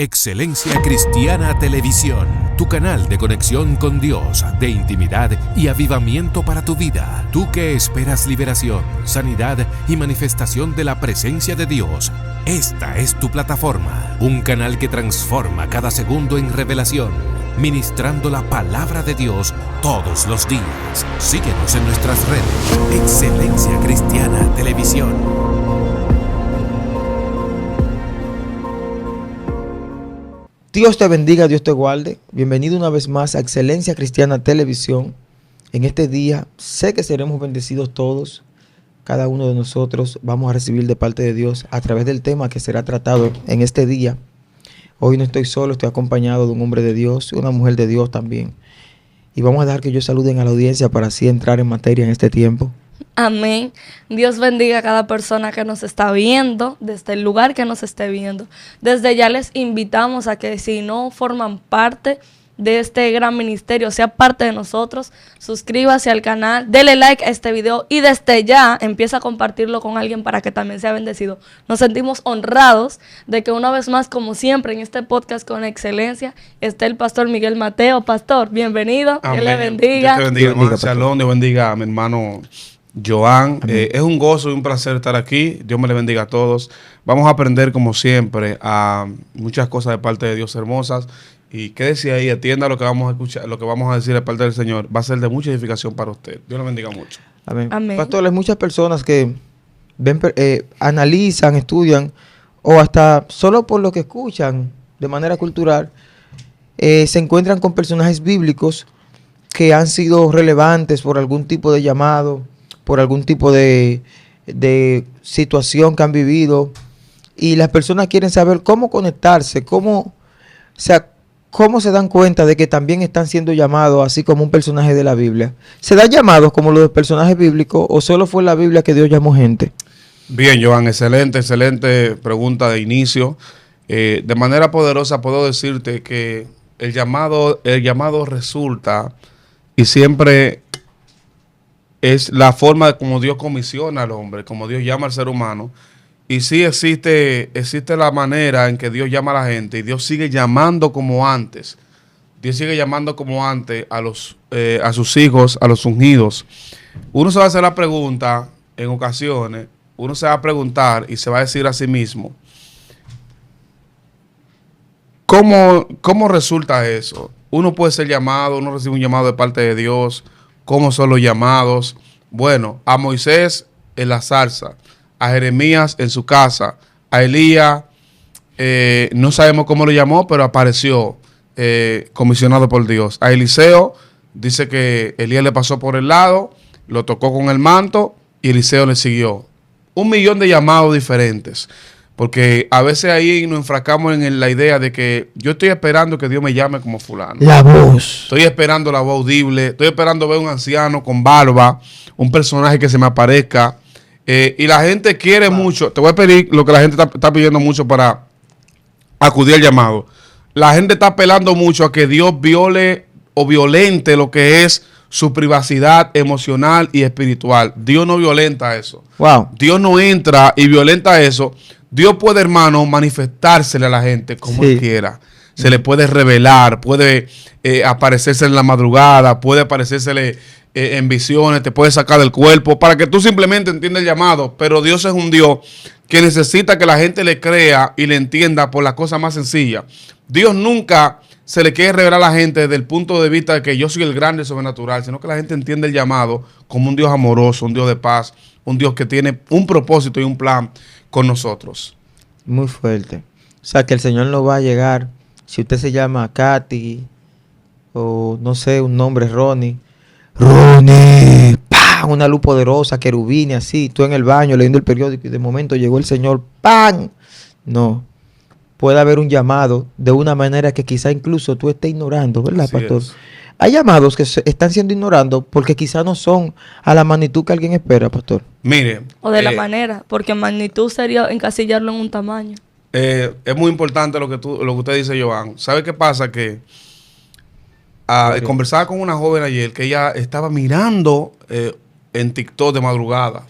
Excelencia Cristiana Televisión, tu canal de conexión con Dios, de intimidad y avivamiento para tu vida. Tú que esperas liberación, sanidad y manifestación de la presencia de Dios, esta es tu plataforma. Un canal que transforma cada segundo en revelación, ministrando la palabra de Dios todos los días. Síguenos en nuestras redes. Excelencia Cristiana Televisión. Dios te bendiga, Dios te guarde. Bienvenido una vez más a Excelencia Cristiana Televisión. En este día sé que seremos bendecidos todos. Cada uno de nosotros vamos a recibir de parte de Dios a través del tema que será tratado en este día. Hoy no estoy solo, estoy acompañado de un hombre de Dios y una mujer de Dios también. Y vamos a dejar que ellos saluden a la audiencia para así entrar en materia en este tiempo. Amén. Dios bendiga a cada persona que nos está viendo, desde el lugar que nos esté viendo. Desde ya les invitamos a que si no forman parte de este gran ministerio, sea parte de nosotros, suscríbase al canal, dele like a este video y desde ya empieza a compartirlo con alguien para que también sea bendecido. Nos sentimos honrados de que una vez más, como siempre, en este podcast con excelencia, esté el pastor Miguel Mateo. Pastor, bienvenido. Amén. Dios le bendiga. Dios te bendiga, hermano. Pastor. Shalom, Dios bendiga a mi hermano Joan. Es un gozo y un placer estar aquí. Dios me le bendiga a todos. Vamos a aprender, como siempre, a muchas cosas de parte de Dios hermosas. Y quédese ahí, atienda lo que vamos a escuchar, lo que vamos a decir de parte del Señor. Va a ser de mucha edificación para usted. Dios le bendiga mucho. Amén. Amén. Pastor, hay muchas personas que ven, analizan, estudian o hasta solo por lo que escuchan de manera cultural se encuentran con personajes bíblicos que han sido relevantes por algún tipo de llamado, por algún tipo de situación que han vivido, y las personas quieren saber cómo conectarse, cómo se dan cuenta de que también están siendo llamados así como un personaje de la Biblia. ¿Se dan llamados como los personajes bíblicos o solo fue en la Biblia que Dios llamó gente? Bien, Joan, excelente pregunta de inicio. De manera poderosa puedo decirte que el llamado resulta y siempre es la forma de como Dios comisiona al hombre, como Dios llama al ser humano. Y sí existe la manera en que Dios llama a la gente y Dios sigue llamando como antes. Dios sigue llamando como antes a sus hijos, a los ungidos. Uno se va a hacer la pregunta en ocasiones, uno se va a preguntar y se va a decir a sí mismo, ¿cómo resulta eso? Uno puede ser llamado, uno recibe un llamado de parte de Dios. ¿Cómo son los llamados? Bueno, a Moisés en la zarza, a Jeremías en su casa, a Elías, no sabemos cómo lo llamó, pero apareció comisionado por Dios. A Eliseo, dice que Elías le pasó por el lado, lo tocó con el manto y Eliseo le siguió. 1,000,000 de llamados diferentes. Porque a veces ahí nos enfrascamos en la idea de que yo estoy esperando que Dios me llame como fulano. La voz. Estoy esperando la voz audible, estoy esperando ver un anciano con barba, un personaje que se me aparezca. Y la gente quiere mucho. Te voy a pedir lo que la gente está pidiendo mucho para acudir al llamado. La gente está apelando mucho a que Dios viole o violente lo que es su privacidad emocional y espiritual. Dios no violenta eso. Wow. Dios no entra y violenta eso. Dios puede, hermano, manifestársele a la gente como Él quiera. Se le puede revelar, puede aparecerse en la madrugada, puede aparecérsele en visiones, te puede sacar del cuerpo, para que tú simplemente entiendas el llamado. Pero Dios es un Dios que necesita que la gente le crea y le entienda por la cosa más sencilla. Dios nunca se le quiere revelar a la gente desde el punto de vista de que yo soy el grande sobrenatural, sino que la gente entiende el llamado como un Dios amoroso, un Dios de paz, un Dios que tiene un propósito y un plan con nosotros. Muy fuerte. O sea, que el Señor no va a llegar, si usted se llama Katy, o no sé, un nombre, Ronnie, ¡pam! Una luz poderosa, querubines, así, tú en el baño leyendo el periódico y de momento llegó el Señor, ¡pam! No. Puede haber un llamado de una manera que quizá incluso tú estés ignorando, ¿verdad, Así pastor? es. Hay llamados que están siendo ignorando porque quizá no son a la magnitud que alguien espera, pastor. Mire. O de la manera, porque magnitud sería encasillarlo en un tamaño. Es muy importante lo que usted dice, Joan. ¿Sabe qué pasa? Que conversaba con una joven ayer que ella estaba mirando en TikTok de madrugada,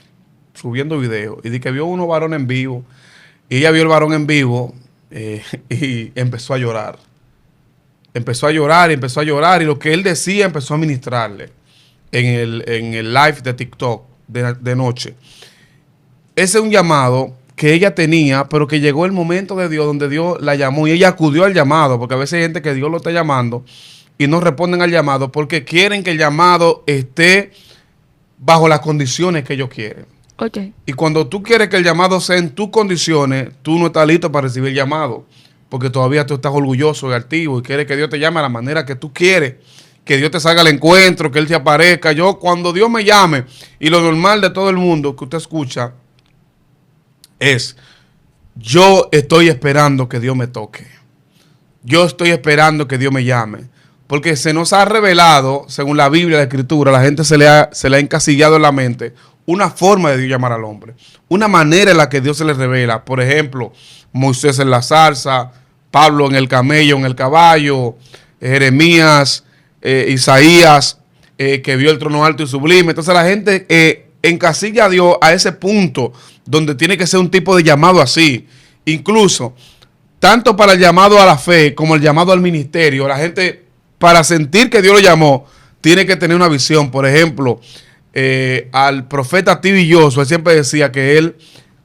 subiendo videos, y de que vio unos varones en vivo, y ella vio el varón en vivo, y empezó a llorar. Empezó a llorar y empezó a llorar, y lo que él decía empezó a ministrarle en el live de TikTok de noche. Ese es un llamado que ella tenía, pero que llegó el momento de Dios donde Dios la llamó y ella acudió al llamado, porque a veces hay gente que Dios lo está llamando y no responden al llamado porque quieren que el llamado esté bajo las condiciones que ellos quieren. Okay. Y cuando tú quieres que el llamado sea en tus condiciones, tú no estás listo para recibir el llamado, porque todavía tú estás orgulloso y altivo y quieres que Dios te llame a la manera que tú quieres, que Dios te salga al encuentro, que Él te aparezca. Yo, cuando Dios me llame, y lo normal de todo el mundo que usted escucha es: yo estoy esperando que Dios me toque. Yo estoy esperando que Dios me llame. Porque se nos ha revelado, según la Biblia, la Escritura, la gente se le ha encasillado en la mente una forma de Dios llamar al hombre. Una manera en la que Dios se le revela. Por ejemplo, Moisés en la zarza, Pablo en el camello, en el caballo, Jeremías, Isaías, que vio el trono alto y sublime. Entonces la gente encasilla a Dios a ese punto donde tiene que ser un tipo de llamado así. Incluso, tanto para el llamado a la fe como el llamado al ministerio, la gente, para sentir que Dios lo llamó, tiene que tener una visión. Por ejemplo, al profeta T.B. Joshua, él siempre decía que él,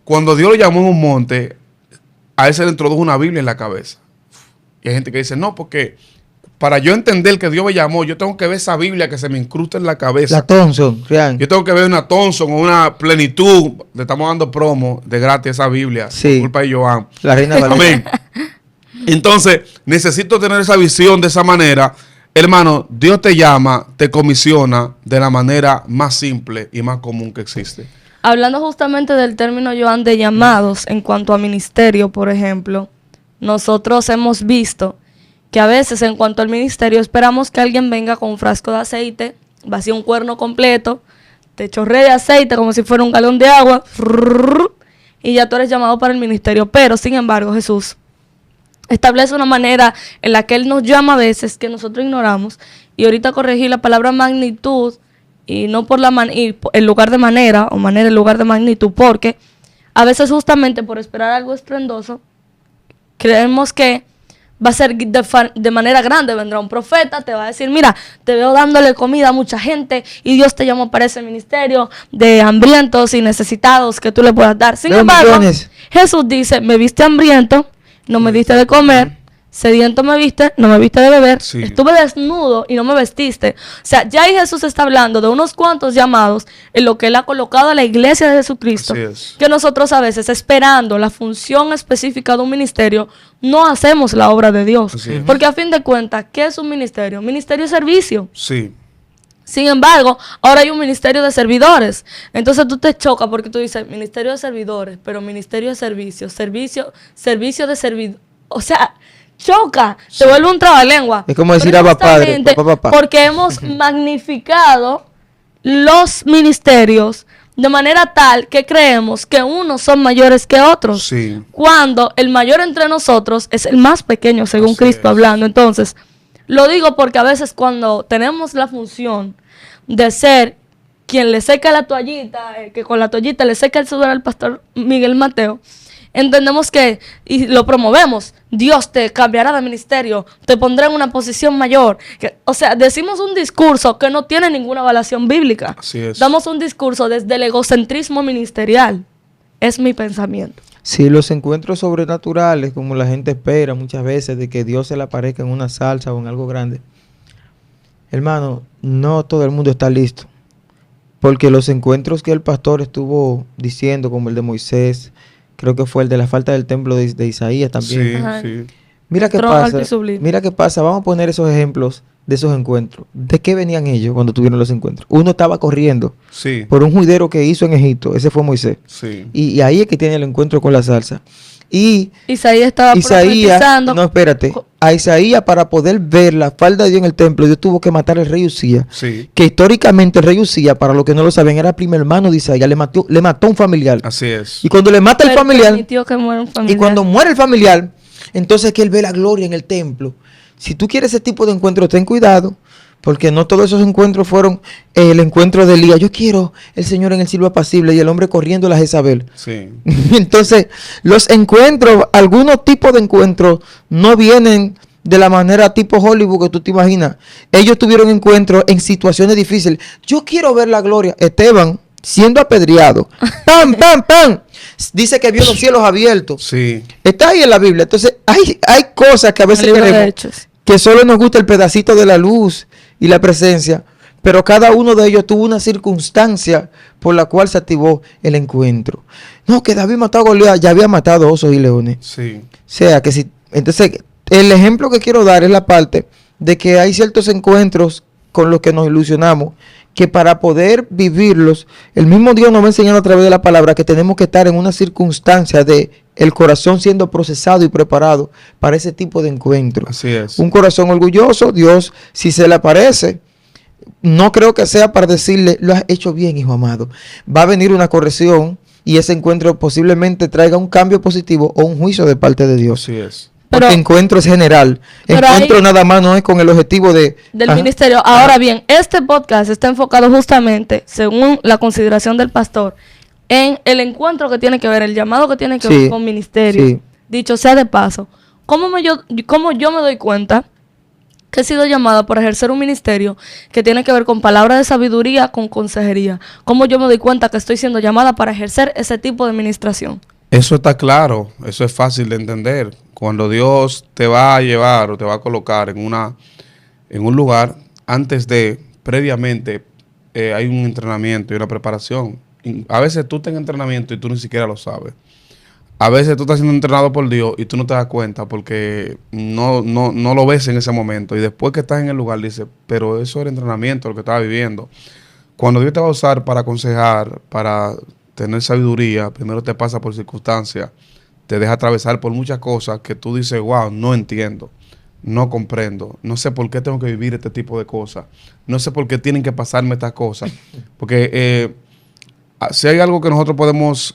cuando Dios lo llamó en un monte, a él se le introdujo una Biblia en la cabeza. Y hay gente que dice: no, porque para yo entender que Dios me llamó, yo tengo que ver esa Biblia que se me incrusta en la cabeza. La Thompson, Rian. Yo tengo que ver una Thompson o una Plenitud. Le estamos dando promo de gratis a esa Biblia. Sí. Por culpa de Joan. La Reina Valera. Amén. Entonces, necesito tener esa visión de esa manera. Hermano, Dios te llama, te comisiona de la manera más simple y más común que existe. Hablando justamente del término, Joan, de llamados en cuanto a ministerio, por ejemplo, nosotros hemos visto que a veces en cuanto al ministerio esperamos que alguien venga con un frasco de aceite, vacíe un cuerno completo, te chorree de aceite como si fuera un galón de agua, y ya tú eres llamado para el ministerio. Pero, sin embargo, Jesús establece una manera en la que Él nos llama a veces que nosotros ignoramos. Y ahorita corregí la palabra magnitud y no por en lugar de manera, o manera en lugar de magnitud, porque a veces justamente por esperar algo estruendoso, creemos que va a ser de manera grande. Vendrá un profeta, te va a decir: mira, te veo dándole comida a mucha gente y Dios te llamó para ese ministerio de hambrientos y necesitados que tú le puedas dar. Sin embargo, Jesús dice: me viste hambriento, no me diste de comer; sediento me viste, no me viste de beber; Sí. estuve desnudo y no me vestiste. O sea, ya ahí Jesús está hablando de unos cuantos llamados en lo que Él ha colocado a la iglesia de Jesucristo, Así es. que nosotros a veces, esperando la función específica de un ministerio, no hacemos la obra de Dios. Así es. Porque a fin de cuentas, ¿qué es un ministerio? Ministerio es servicio. Sí. Sin embargo, ahora hay un ministerio de servidores. Entonces tú te chocas porque tú dices ministerio de servidores, pero ministerio de servicio, servicio de servidor. O sea, choca, Sí. te vuelve un trabalengua. Es como decir Pero Abba Padre, justamente papá. porque hemos magnificado los ministerios de manera tal que creemos que unos son mayores que otros. Sí. Cuando el mayor entre nosotros es el más pequeño, según Así Cristo es. hablando. Entonces, lo digo porque a veces cuando tenemos la función de ser quien le seca la toallita, que con la toallita le seca el sudor al pastor Miguel Mateo, entendemos que, y lo promovemos, Dios te cambiará de ministerio, te pondrá en una posición mayor. O sea, decimos un discurso que no tiene ninguna avalación bíblica. Así es. Damos un discurso desde el egocentrismo ministerial. Es mi pensamiento. Sí, los encuentros sobrenaturales, como la gente espera muchas veces, de que Dios se le aparezca en una salsa o en algo grande. Hermano, no todo el mundo está listo. Porque los encuentros que el pastor estuvo diciendo, como el de Moisés, creo que fue el de la falta del templo de Isaías también. Sí, Ajá. sí. Mira qué Trono alto pasa. y sublime. Mira qué pasa. Vamos a poner esos ejemplos de esos encuentros. ¿De qué venían ellos cuando tuvieron los encuentros? Uno estaba corriendo Sí. por un juidero que hizo en Egipto. Ese fue Moisés. Sí. Y ahí es que tiene el encuentro con la salsa. Y Isaías estaba Isaías, profetizando. no, espérate. A Isaías, para poder ver la falda de Dios en el templo, Dios tuvo que matar al rey Usías. Sí. Que históricamente el rey Usías, para los que no lo saben, era primo hermano de Isaías. Le mató un familiar. Así es. Y cuando le mata el Pero familiar, permitió que muera un y familiar. cuando muere el familiar, entonces que él ve la gloria en el templo. Si tú quieres ese tipo de encuentro, ten cuidado, porque no todos esos encuentros fueron el encuentro de Elías. Yo quiero el Señor en el silbo apacible y el hombre corriendo a la Jezabel. Sí. Entonces, los encuentros, algunos tipos de encuentros no vienen de la manera tipo Hollywood que tú te imaginas. Ellos tuvieron encuentros en situaciones difíciles. Yo quiero ver la gloria. Esteban, siendo apedreado, ¡pam, pam, pam! Dice que vio los cielos abiertos. Sí. Está ahí en la Biblia. Entonces, hay cosas que a veces El libro de queremos Hechos. que solo nos gusta el pedacito de la luz y la presencia, pero cada uno de ellos tuvo una circunstancia por la cual se activó el encuentro. No, que David mató a Goliat, ya había matado osos y leones. Sí. O sea, que si... Entonces, el ejemplo que quiero dar es la parte de que hay ciertos encuentros con los que nos ilusionamos, que para poder vivirlos, el mismo Dios nos va enseñando a través de la palabra que tenemos que estar en una circunstancia de el corazón siendo procesado y preparado para ese tipo de encuentro. Así es. Un corazón orgulloso, Dios, si se le aparece, no creo que sea para decirle, lo has hecho bien, hijo amado. Va a venir una corrección y ese encuentro posiblemente traiga un cambio positivo o un juicio de parte de Dios. Así es. Porque Pero- encuentro es general. pero Encuentro hay- nada más no es con el objetivo de... Del Ajá. ministerio. Ahora bien, este podcast está enfocado justamente, según la consideración del pastor, en el encuentro que tiene que ver, el llamado que tiene que Sí, ver con ministerio. sí. Dicho sea de paso, cómo yo me doy cuenta que he sido llamada por ejercer un ministerio que tiene que ver con palabras de sabiduría, con consejería? ¿Cómo yo me doy cuenta que estoy siendo llamada para ejercer ese tipo de administración? Eso está claro, eso es fácil de entender. Cuando Dios te va a llevar o te va a colocar en un lugar, previamente, hay un entrenamiento y una preparación. Y a veces tú estás en entrenamiento y tú ni siquiera lo sabes. A veces tú estás siendo entrenado por Dios y tú no te das cuenta porque no lo ves en ese momento. Y después que estás en el lugar dices, pero eso era entrenamiento, lo que estaba viviendo. Cuando Dios te va a usar para aconsejar, para tener sabiduría, primero te pasa por circunstancias, te deja atravesar por muchas cosas que tú dices, wow, no entiendo, no comprendo, no sé por qué tengo que vivir este tipo de cosas, no sé por qué tienen que pasarme estas cosas. Porque si hay algo que nosotros podemos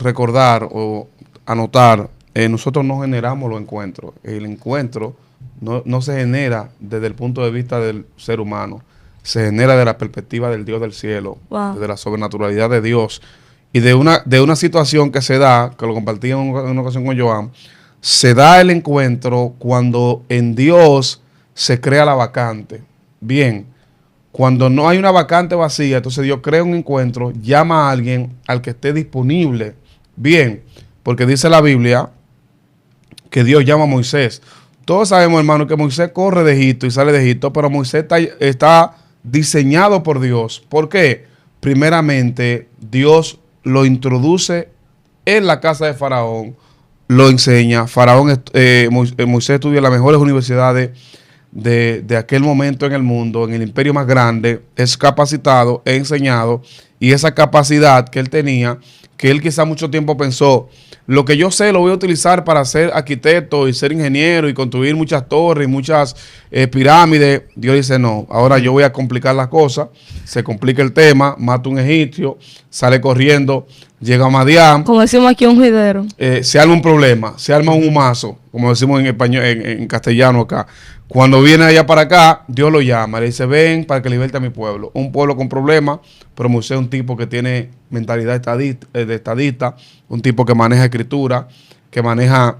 recordar o anotar, nosotros no generamos los encuentros. El encuentro no se genera desde el punto de vista del ser humano, se genera de la perspectiva del Dios del cielo, Wow. de la sobrenaturalidad de Dios y de una situación que se da, que lo compartí en una ocasión con Joan. Se da el encuentro cuando en Dios se crea la vacante. Bien, cuando no hay una vacante vacía, entonces Dios crea un encuentro, llama a alguien al que esté disponible. Bien, porque dice la Biblia que Dios llama a Moisés. Todos sabemos, hermano, que Moisés corre de Egipto y sale de Egipto, pero Moisés está diseñado por Dios. ¿Por qué? Primeramente, Dios lo introduce en la casa de Faraón, lo enseña. Moisés estudió en las mejores universidades de aquel momento en el mundo, en el imperio más grande, es capacitado, es enseñado, y esa capacidad que él tenía, que él quizá mucho tiempo pensó, lo que yo sé lo voy a utilizar para ser arquitecto y ser ingeniero y construir muchas torres y muchas pirámides. Dios dice, no, ahora yo voy a complicar las cosas. Se complica el tema, mata un egipcio, sale corriendo, llega a Madián. Como decimos aquí, un juidero. Se arma un problema, se arma un humazo, como decimos en español, en castellano acá. Cuando viene allá para acá, Dios lo llama, le dice, ven para que liberte a mi pueblo. Un pueblo con problemas, pero Moisés es un tipo que tiene mentalidad de estadista, un tipo que maneja escritura, que maneja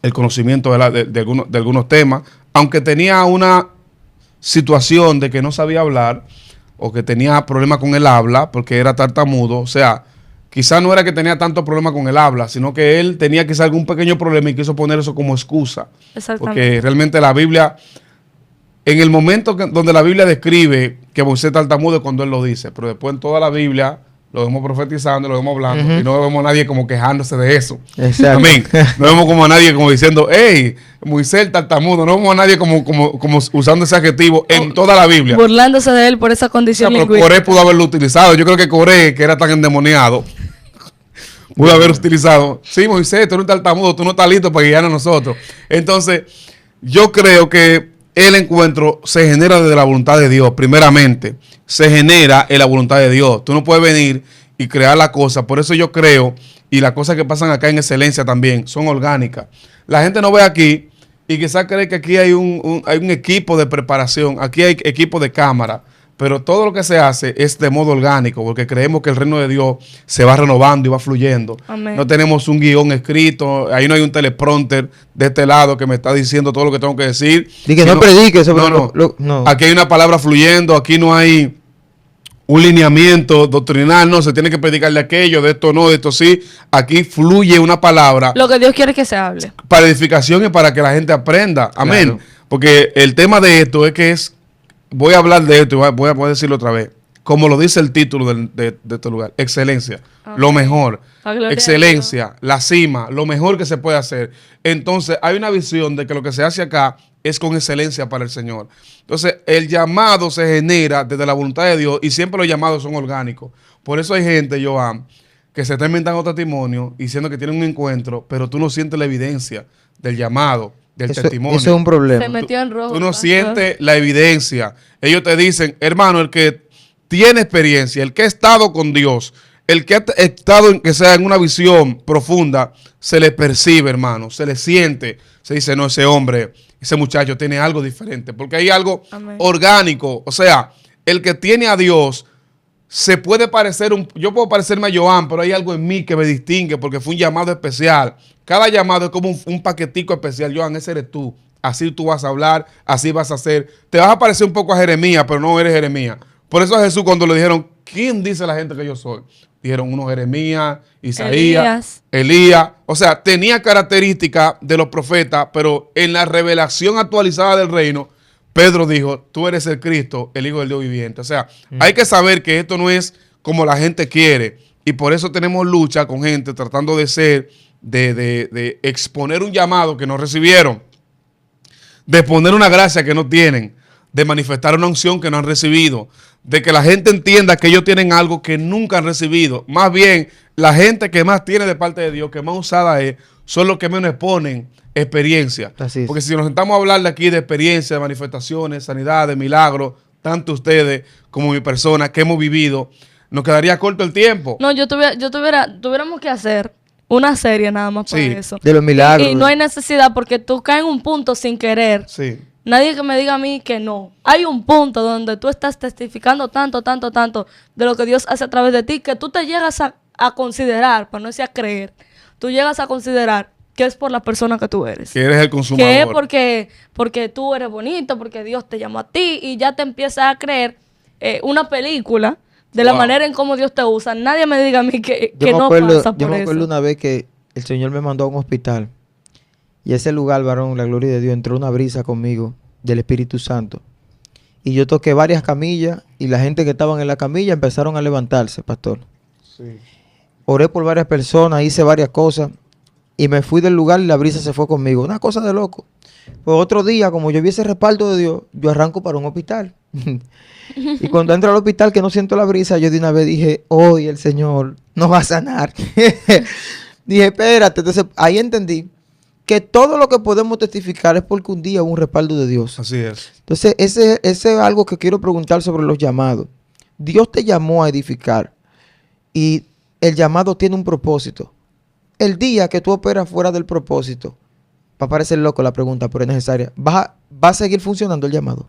el conocimiento de algunos temas, aunque tenía una situación de que no sabía hablar o que tenía problemas con el habla porque era tartamudo. O sea, quizás no era que tenía tanto problema con el habla, sino que él tenía quizás algún pequeño problema y quiso poner eso como excusa. Exactamente. Porque realmente la Biblia, en el momento donde la Biblia describe que Moisés tartamudo es cuando él lo dice, pero después en toda la Biblia lo vemos profetizando, lo vemos hablando y no vemos a nadie como quejándose de eso. Exacto. Amén. No vemos como a nadie como diciendo, hey, Moisés tartamudo. No vemos a nadie como usando ese adjetivo en toda la Biblia. Burlándose de él por esa O sea, condición pero lingüística. Coré pudo haberlo utilizado. Yo creo que Coré, que era tan endemoniado, pudo haber utilizado. Sí, Moisés, tú eres un tartamudo, tú no estás listo para guiarnos a nosotros. Entonces, yo creo que el encuentro se genera desde la voluntad de Dios, primeramente. Se genera en la voluntad de Dios. Tú no puedes venir y crear la cosa. Por eso yo creo, y las cosas que pasan acá en Excelencia también, son orgánicas. La gente no ve aquí y quizás cree que aquí hay hay un equipo de preparación, aquí hay equipo de cámara, pero todo lo que se hace es de modo orgánico, porque creemos que el reino de Dios se va renovando y va fluyendo. Amén. No tenemos un guión escrito, ahí no hay un teleprompter de este lado que me está diciendo todo lo que tengo que decir. Dije, no predique sobre no. Aquí hay una palabra fluyendo, aquí no hay un lineamiento doctrinal, no, se tiene que predicar de aquello, de esto no, de esto sí. Aquí fluye una palabra Lo que Dios quiere que se hable. para edificación y para que la gente aprenda. Amén. Claro. Porque el tema de esto es que voy a hablar de esto y voy a decirlo otra vez. Como lo dice el título de este lugar, excelencia, lo mejor, La gloria de excelencia, la cima, lo mejor que se puede hacer. Entonces hay una visión de que lo que se hace acá es con excelencia para el Señor. Entonces el llamado se genera desde la voluntad de Dios y siempre los llamados son orgánicos. Por eso hay gente, Joan, que se está inventando testimonio diciendo que tienen un encuentro, pero tú no sientes la evidencia del llamado, del testimonio. Eso es un problema. Se metió en rojo. Tú no pastor. sientes la evidencia. Ellos te dicen, hermano, el que tiene experiencia, el que ha estado con Dios, el que ha estado que sea en una visión profunda, se le percibe, hermano, se le siente. Se dice, no, ese hombre, ese muchacho tiene algo diferente, porque hay algo Amén. orgánico. O sea, el que tiene a Dios se puede parecer, yo puedo parecerme a Joan, pero hay algo en mí que me distingue porque fue un llamado especial. Cada llamado es como un paquetico especial. Joan, ese eres tú. Así tú vas a hablar, así vas a hacer. Te vas a parecer un poco a Jeremías, pero no eres Jeremías. Por eso a Jesús cuando le dijeron, ¿quién dice la gente que yo soy? Dijeron uno Jeremías, Isaías, Elías. O sea, tenía características de los profetas, pero en la revelación actualizada del reino, Pedro dijo, tú eres el Cristo, el Hijo del Dios viviente. O sea, hay que saber que esto no es como la gente quiere. Y por eso tenemos lucha con gente tratando de exponer un llamado que no recibieron, de exponer una gracia que no tienen, de manifestar una unción que no han recibido, de que la gente entienda que ellos tienen algo que nunca han recibido. Más bien, la gente que más tiene de parte de Dios, que más usada es, son los que menos exponen experiencia. Así es. Porque si nos sentamos a hablar de aquí de experiencia, de manifestaciones, sanidad, de milagros, tanto ustedes como mi persona que hemos vivido, nos quedaría corto el tiempo. No, tuviéramos que hacer una serie nada más para Sí. eso. De los milagros. Y no hay necesidad porque tú caes en un punto sin querer. Sí. Nadie que me diga a mí que no. Hay un punto donde tú estás testificando tanto de lo que Dios hace a través de ti que tú te llegas a considerar, para no decir a creer, tú llegas a considerar que es por la persona que tú eres. Que eres el consumador. Que es porque tú eres bonito, porque Dios te llamó a ti y ya te empiezas a creer una película de la Wow. manera en cómo Dios te usa. Nadie me diga a mí que Yo no pasa yo por me acuerdo eso. una vez que el Señor me mandó a un hospital y ese lugar, varón, la gloria de Dios, entró una brisa conmigo del Espíritu Santo y yo toqué varias camillas y la gente que estaban en la camilla empezaron a levantarse, pastor. Sí. Oré por varias personas, hice varias cosas y me fui del lugar y la brisa se fue conmigo. Una cosa de loco. Pues otro día, como yo vi ese respaldo de Dios, yo arranco para un hospital. Y cuando entro al hospital que no siento la brisa, yo de una vez dije, hoy el Señor nos va a sanar. Dije, espérate. Entonces ahí entendí que todo lo que podemos testificar es porque un día hubo un respaldo de Dios. Así es. Entonces ese es algo que quiero preguntar sobre los llamados. Dios te llamó a edificar y el llamado tiene un propósito. El día que tú operas fuera del propósito, va a parecer loco la pregunta, pero es necesaria. ¿Va a seguir funcionando el llamado?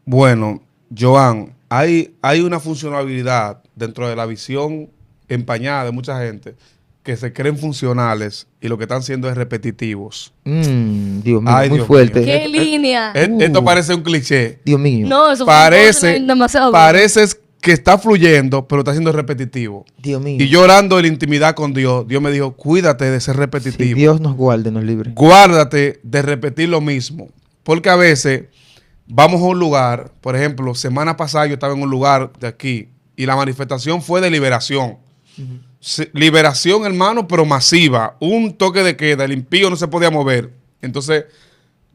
Bueno, Joan, hay una funcionalidad dentro de la visión empañada de mucha gente que se creen funcionales y lo que están siendo es repetitivos. Dios mío, Ay, muy Dios fuerte. ¡Qué línea! Esto parece un cliché. Dios mío. No, eso fue Parece demasiado. que está fluyendo, pero está siendo repetitivo. Dios mío. Y yo orando en la intimidad con Dios, Dios me dijo, cuídate de ser Si repetitivo. Dios nos guarde, nos libre. Guárdate de repetir lo mismo. Porque a veces vamos a un lugar, por ejemplo, semana pasada yo estaba en un lugar de aquí y la manifestación fue de liberación. Liberación, hermano, pero masiva. Un toque de queda, el impío no se podía mover. Entonces,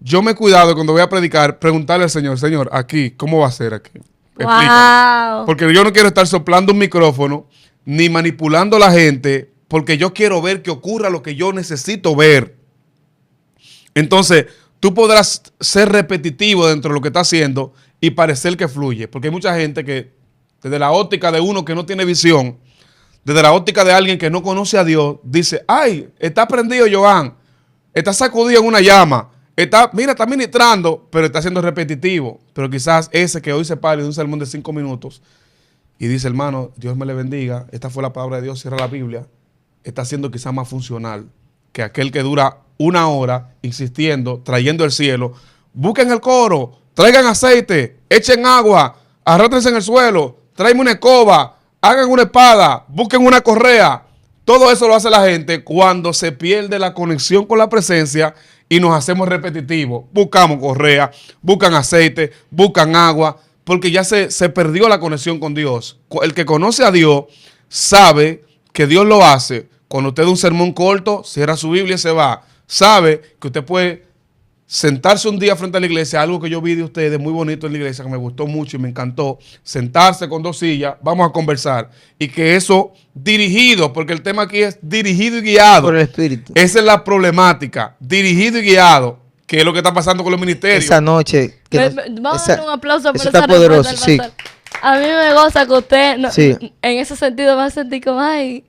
yo me he cuidado de cuando voy a predicar, preguntarle al Señor, Señor, aquí, ¿cómo va a ser aquí? Explícame. ¡Wow! Porque yo no quiero estar soplando un micrófono ni manipulando a la gente, porque yo quiero ver que ocurra lo que yo necesito ver. Entonces, tú podrás ser repetitivo dentro de lo que está haciendo y parecer que fluye. Porque hay mucha gente que, desde la óptica de uno que no tiene visión, desde la óptica de alguien que no conoce a Dios, dice, ay, está prendido Joan, está sacudido en una llama, Está ministrando, pero está siendo repetitivo. Pero quizás ese que hoy se para de un sermón de 5 minutos y dice, hermano, Dios me le bendiga, esta fue la palabra de Dios, cierra la Biblia, está siendo quizás más funcional que aquel que dura 1 hora insistiendo, trayendo el cielo. Busquen el coro, traigan aceite, echen agua, arrótrense en el suelo, tráiganme una escoba, hagan una espada, busquen una correa. Todo eso lo hace la gente cuando se pierde la conexión con la presencia y nos hacemos repetitivos. Buscamos correa, buscan aceite, buscan agua, porque ya se perdió la conexión con Dios. El que conoce a Dios sabe que Dios lo hace. Cuando usted da un sermón corto, cierra su Biblia y se va. Sabe que usted puede sentarse un día frente a la iglesia, algo que yo vi de ustedes muy bonito en la iglesia, que me gustó mucho y me encantó, sentarse con 2 sillas, vamos a conversar, y que eso dirigido, porque el tema aquí es dirigido y guiado. Por el Espíritu. Esa es la problemática, dirigido y guiado, que es lo que está pasando con los ministerios. Esa noche. Vamos a dar un aplauso por eso esa está poderoso, respuesta sí. del pastor. A mí me goza que usted, Sí. en ese sentido, me ha sentido como, ay,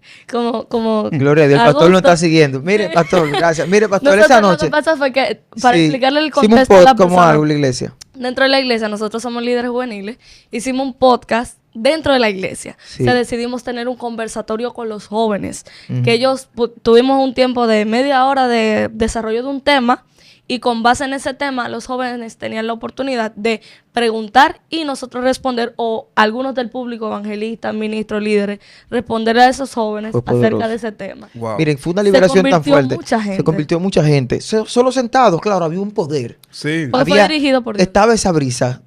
como Gloria a Dios, el pastor lo está siguiendo. Mire, pastor, gracias. Mire, pastor, esa Lo noche. que pasa fue que, para Sí, explicarle el hicimos un contexto a la pod como persona, algo en la iglesia. dentro de la iglesia, nosotros somos líderes juveniles, hicimos un podcast dentro de la iglesia. Sí. O sea, decidimos tener un conversatorio con los jóvenes, que ellos tuvimos un tiempo de media hora de desarrollo de un tema, y con base en ese tema, los jóvenes tenían la oportunidad de preguntar y nosotros responder, o algunos del público, evangelistas, ministros, líderes, responder a esos jóvenes Fue poderoso. acerca de ese tema. Wow. Miren, fue una liberación tan convirtió fuerte. mucha gente. Se convirtió mucha gente. Solo sentados, claro, había un poder. Sí. Porque fue dirigido por Dios. Estaba esa brisa.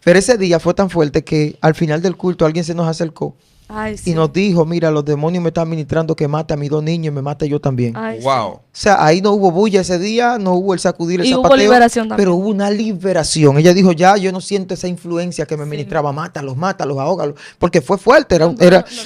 Pero ese día fue tan fuerte que al final del culto alguien se nos acercó Ay, sí. y nos dijo, mira, los demonios me están ministrando que mate a mis 2 niños y me mate yo también. Ay, sí. Wow. O sea, ahí no hubo bulla ese día, no hubo el sacudir, el Y hubo zapateo. liberación también. Pero hubo una liberación. Ella dijo, ya, yo no siento esa influencia que me ministraba. Mátalos, ahógalos. Porque fue fuerte. No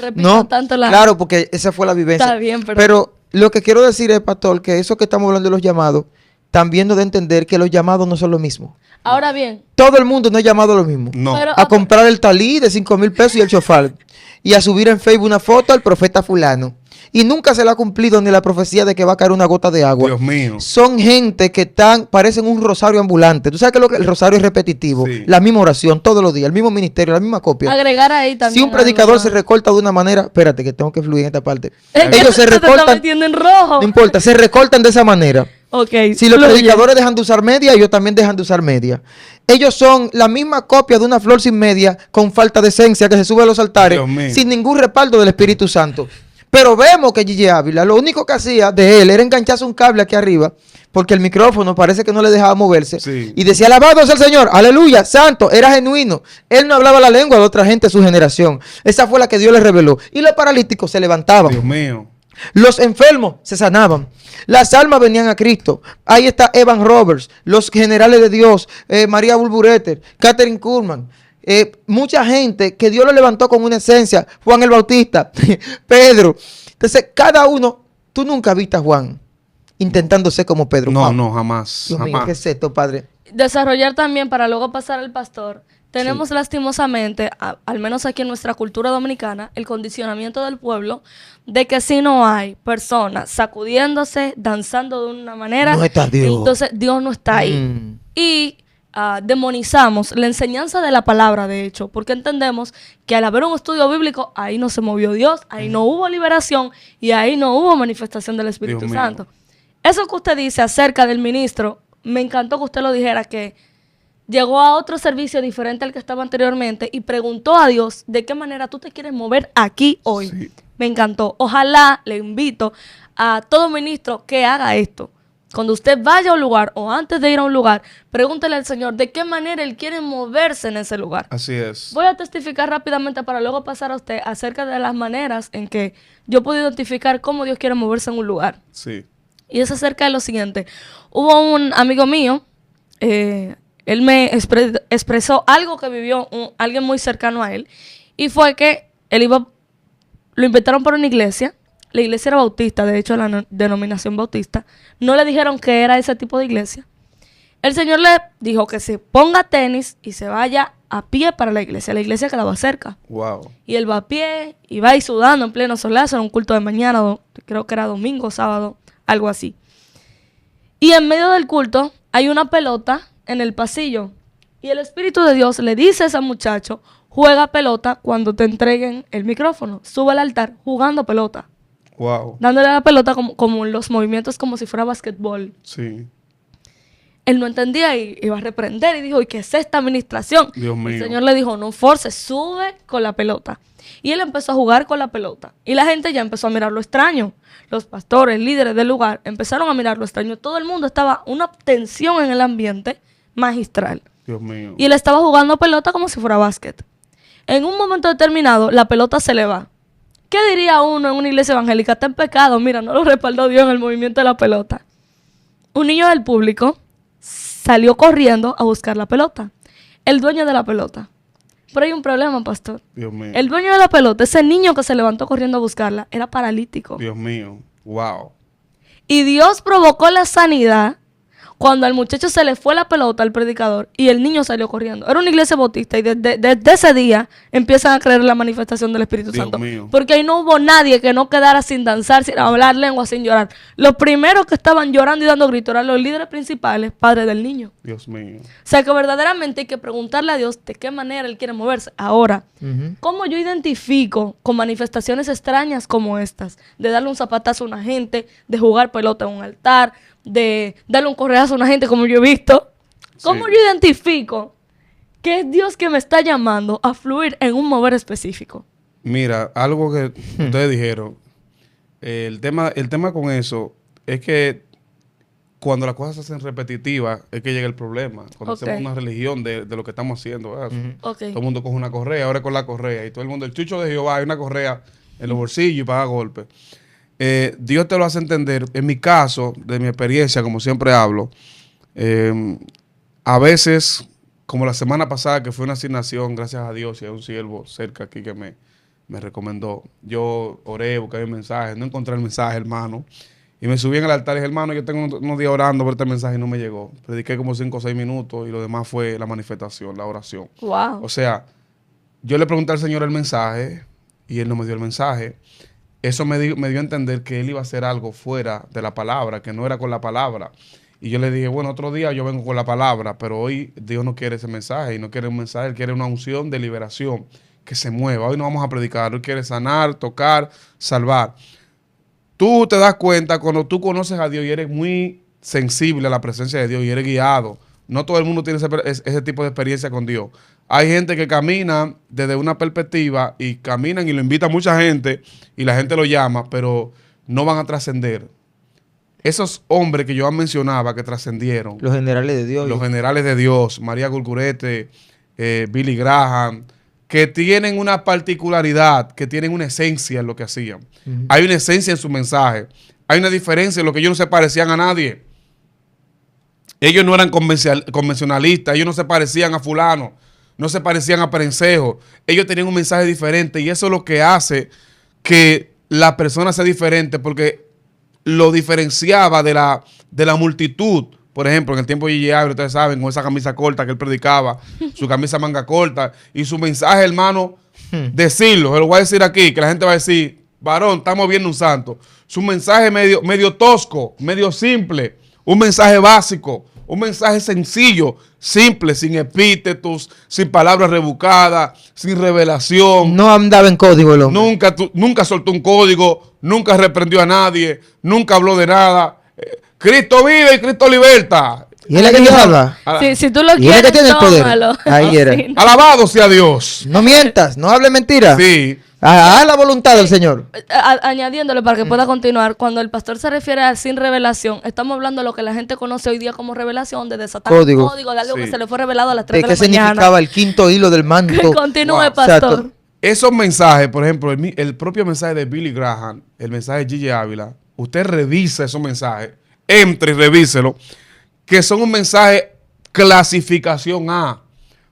repitan tanto la- claro, porque esa fue la vivencia. Está bien, pero lo que quiero decir es, pastor, que eso que estamos hablando de los llamados, también nos da a entender que los llamados no son lo mismo. Ahora bien, Todo el mundo no es llamado a lo mismo. No. Pero- A comprar el talí de 5,000 pesos y el chofal. Y a subir en Facebook una foto al profeta fulano. Y nunca se le ha cumplido ni la profecía de que va a caer una gota de agua. Dios mío. Son gente que parecen un rosario ambulante. Tú sabes que el rosario es repetitivo. Sí. La misma oración todos los días, el mismo ministerio, la misma copia. agregar ahí también. Si un predicador algo se más. recorta de una manera, espérate que tengo que fluir en esta parte. Es que Ellos se te está recortan, metiendo en rojo. no importa, se recortan de esa manera. Ok. Si los fluye. predicadores dejan de usar media, ellos también dejan de usar media. Ellos son la misma copia de una flor sin media, con falta de esencia, que se sube a los altares, Dios mío. sin ningún respaldo del Espíritu Santo. Pero vemos que Gigi Ávila, lo único que hacía de él era engancharse un cable aquí arriba, porque el micrófono parece que no le dejaba moverse. Sí. Y decía, alabado sea el Señor, aleluya, santo, era genuino. Él no hablaba la lengua de otra gente de su generación. Esa fue la que Dios le reveló. Y los paralíticos se levantaban. Dios mío. Los enfermos se sanaban. Las almas venían a Cristo. Ahí está Evan Roberts, los generales de Dios, María Bulbureter, Catherine Kuhlman. Mucha gente que Dios lo levantó con una esencia. Juan el Bautista, Pedro. Entonces, cada uno, tú nunca viste a Juan intentando ser como Pedro. No, Wow. no, jamás. Dios mío, Jamás. ¿qué es esto, Padre? Desarrollar también, para luego pasar al pastor, tenemos lastimosamente, al menos aquí en nuestra cultura dominicana, el condicionamiento del pueblo de que si no hay personas sacudiéndose, danzando de una manera, No está Dios. entonces Dios no está ahí. Mm. Y demonizamos la enseñanza de la palabra, de hecho, porque entendemos que al haber un estudio bíblico, ahí no se movió Dios, ahí no hubo liberación y ahí no hubo manifestación del Espíritu Dios mío. Santo. Eso que usted dice acerca del ministro, me encantó que usted lo dijera, que llegó a otro servicio diferente al que estaba anteriormente y preguntó a Dios de qué manera tú te quieres mover aquí hoy. Sí. Me encantó. Ojalá le invito a todo ministro que haga esto. Cuando usted vaya a un lugar o antes de ir a un lugar, pregúntele al Señor de qué manera Él quiere moverse en ese lugar. Así es. Voy a testificar rápidamente para luego pasar a usted acerca de las maneras en que yo puedo identificar cómo Dios quiere moverse en un lugar. Sí. Y es acerca de lo siguiente. Hubo un amigo mío, él me expresó algo que vivió alguien muy cercano a él, y fue que lo invitaron para una iglesia. La iglesia era bautista, de hecho la denominación bautista. No le dijeron que era ese tipo de iglesia. El Señor le dijo que se ponga tenis y se vaya a pie para la iglesia. La iglesia quedaba cerca. Wow. Y él va a pie y va ahí sudando en pleno solazo. Era un culto de mañana, creo que era domingo, sábado, algo así. Y en medio del culto, hay una pelota en el pasillo y el Espíritu de Dios le dice a ese muchacho, juega pelota cuando te entreguen el micrófono. Sube al altar jugando pelota. Wow. Dándole a la pelota como los movimientos como si fuera basquetbol. Sí. Él no entendía y iba a reprender y dijo, ¿y qué es esta administración? Dios mío. El Señor le dijo, no forces, sube con la pelota. Y él empezó a jugar con la pelota. Y la gente ya empezó a mirar lo extraño. Los pastores, líderes del lugar, empezaron a mirar lo extraño. Todo el mundo estaba una tensión en el ambiente magistral. Dios mío. Y él estaba jugando pelota como si fuera básquet. En un momento determinado, la pelota se le va. ¿Qué diría uno en una iglesia evangélica? Está en pecado, mira, no lo respaldó Dios en el movimiento de la pelota. Un niño del público salió corriendo a buscar la pelota. El dueño de la pelota. Pero hay un problema, pastor. Dios mío. El dueño de la pelota, ese niño que se levantó corriendo a buscarla, era paralítico. Dios mío. Wow. Y Dios provocó la sanidad cuando al muchacho se le fue la pelota al predicador y el niño salió corriendo. Era una iglesia bautista y desde ese día empiezan a creer en la manifestación del Espíritu Dios Santo. mío. Porque ahí no hubo nadie que no quedara sin danzar, sin hablar lengua, sin llorar. Los primeros que estaban llorando y dando gritos eran los líderes principales, padres del niño. Dios mío. O sea que verdaderamente hay que preguntarle a Dios de qué manera Él quiere moverse. Ahora, ¿cómo yo identifico con manifestaciones extrañas como estas? De darle un zapatazo a una gente, de jugar pelota en un altar, de darle un correazo a una gente como yo he visto. ¿Cómo Sí. yo identifico que es Dios que me está llamando a fluir en un mover específico? Mira, algo que ustedes dijeron, el tema con eso es que cuando las cosas se hacen repetitivas es que llega el problema. Cuando Ok. hacemos una religión de lo que estamos haciendo, ¿verdad? Ok. Todo el mundo coge una correa, ahora con la correa, y todo el mundo, el chucho de Jehová, hay una correa en los bolsillos y paga golpes. Dios te lo hace entender. En mi caso, de mi experiencia, como siempre hablo, a veces, como la semana pasada, que fue una asignación, gracias a Dios, y hay un siervo cerca aquí que me recomendó. Yo oré, busqué el mensaje, no encontré el mensaje, hermano. Y me subí en el altar y dije, hermano, yo tengo unos días orando por este mensaje y no me llegó. Prediqué como 5 o 6 minutos y lo demás fue la manifestación, la oración. Wow. O sea, yo le pregunté al Señor el mensaje y Él no me dio el mensaje. Eso me dio a entender que Él iba a hacer algo fuera de la palabra, que no era con la palabra. Y yo le dije, bueno, otro día yo vengo con la palabra, pero hoy Dios no quiere ese mensaje y no quiere un mensaje, Él quiere una unción de liberación que se mueva. Hoy no vamos a predicar, Él quiere sanar, tocar, salvar. Tú te das cuenta cuando tú conoces a Dios y eres muy sensible a la presencia de Dios y eres guiado. No todo el mundo tiene ese tipo de experiencia con Dios. Hay gente que camina desde una perspectiva y caminan y lo invita a mucha gente y la gente lo llama, pero no van a trascender. Esos hombres que yo mencionaba que trascendieron, Los generales de Dios. los generales de Dios, María Gurgurete, Billy Graham, que tienen una particularidad, que tienen una esencia en lo que hacían. Hay una esencia en su mensaje. Hay una diferencia en lo que ellos no se parecían a nadie. Ellos no eran convencionalistas, ellos no se parecían a fulano, no se parecían a Perencejo. Ellos tenían un mensaje diferente y eso es lo que hace que la persona sea diferente, porque lo diferenciaba de la multitud. Por ejemplo, en el tiempo de Gigi Ávila, ustedes saben, con esa camisa corta que él predicaba, su camisa manga corta, y su mensaje, hermano, decirlo, se lo voy a decir aquí, que la gente va a decir, varón, estamos viendo un santo. Su mensaje medio tosco, medio simple, un mensaje básico, un mensaje sencillo, simple, sin epítetos, sin palabras rebuscadas, sin revelación. No andaba en código el hombre. Nunca soltó un código, nunca reprendió a nadie, nunca habló de nada. Cristo vive y Cristo liberta. ¿Y él es que habla? Si tú lo ¿Y él es que quieres, tiene el poder? tómalo. Ahí era. Así, ¿no? Alabado sea Dios. No mientas, no hable mentira. Sí. Haz la voluntad del Señor. Añadiéndole para que pueda continuar, cuando el pastor se refiere a sin revelación, estamos hablando de lo que la gente conoce hoy día como revelación, de desatar Código. un código de algo Sí. que se le fue revelado a las 3 ¿De de qué la mañana. significaba el quinto hilo del manto? Que continúe, Wow. pastor. Exacto. Esos mensajes, por ejemplo, el propio mensaje de Billy Graham, el mensaje de Gigi Ávila, usted revisa esos mensajes, entre y revíselo, que son un mensaje clasificación A.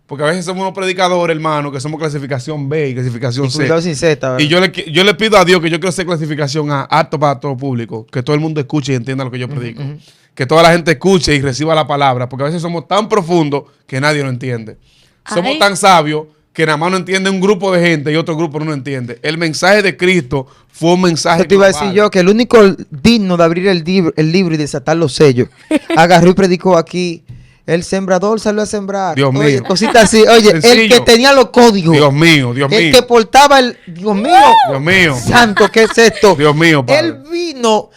Porque a veces somos unos predicadores, hermano, que somos clasificación B y clasificación Y C. cuidado sin Z, ¿verdad? Y yo le pido a Dios que yo quiero ser clasificación A, apto para todo público, que todo el mundo escuche y entienda lo que yo predico. Que toda la gente escuche y reciba la palabra, porque a veces somos tan profundos que nadie lo entiende. Somos Ay. tan sabios que nada más no entiende un grupo de gente y otro grupo no lo entiende. El mensaje de Cristo fue un mensaje Eso te iba a global. decir yo, que el único digno de abrir el libro y desatar los sellos, agarró y predicó aquí, el sembrador salió a sembrar. Dios Oye, mío. cositas así. Oye, el Sencillo. que tenía los códigos. Dios mío, Dios el mío. que portaba el... Dios mío. Dios mío. Santo, ¿qué es esto? Dios mío, Padre. Él vino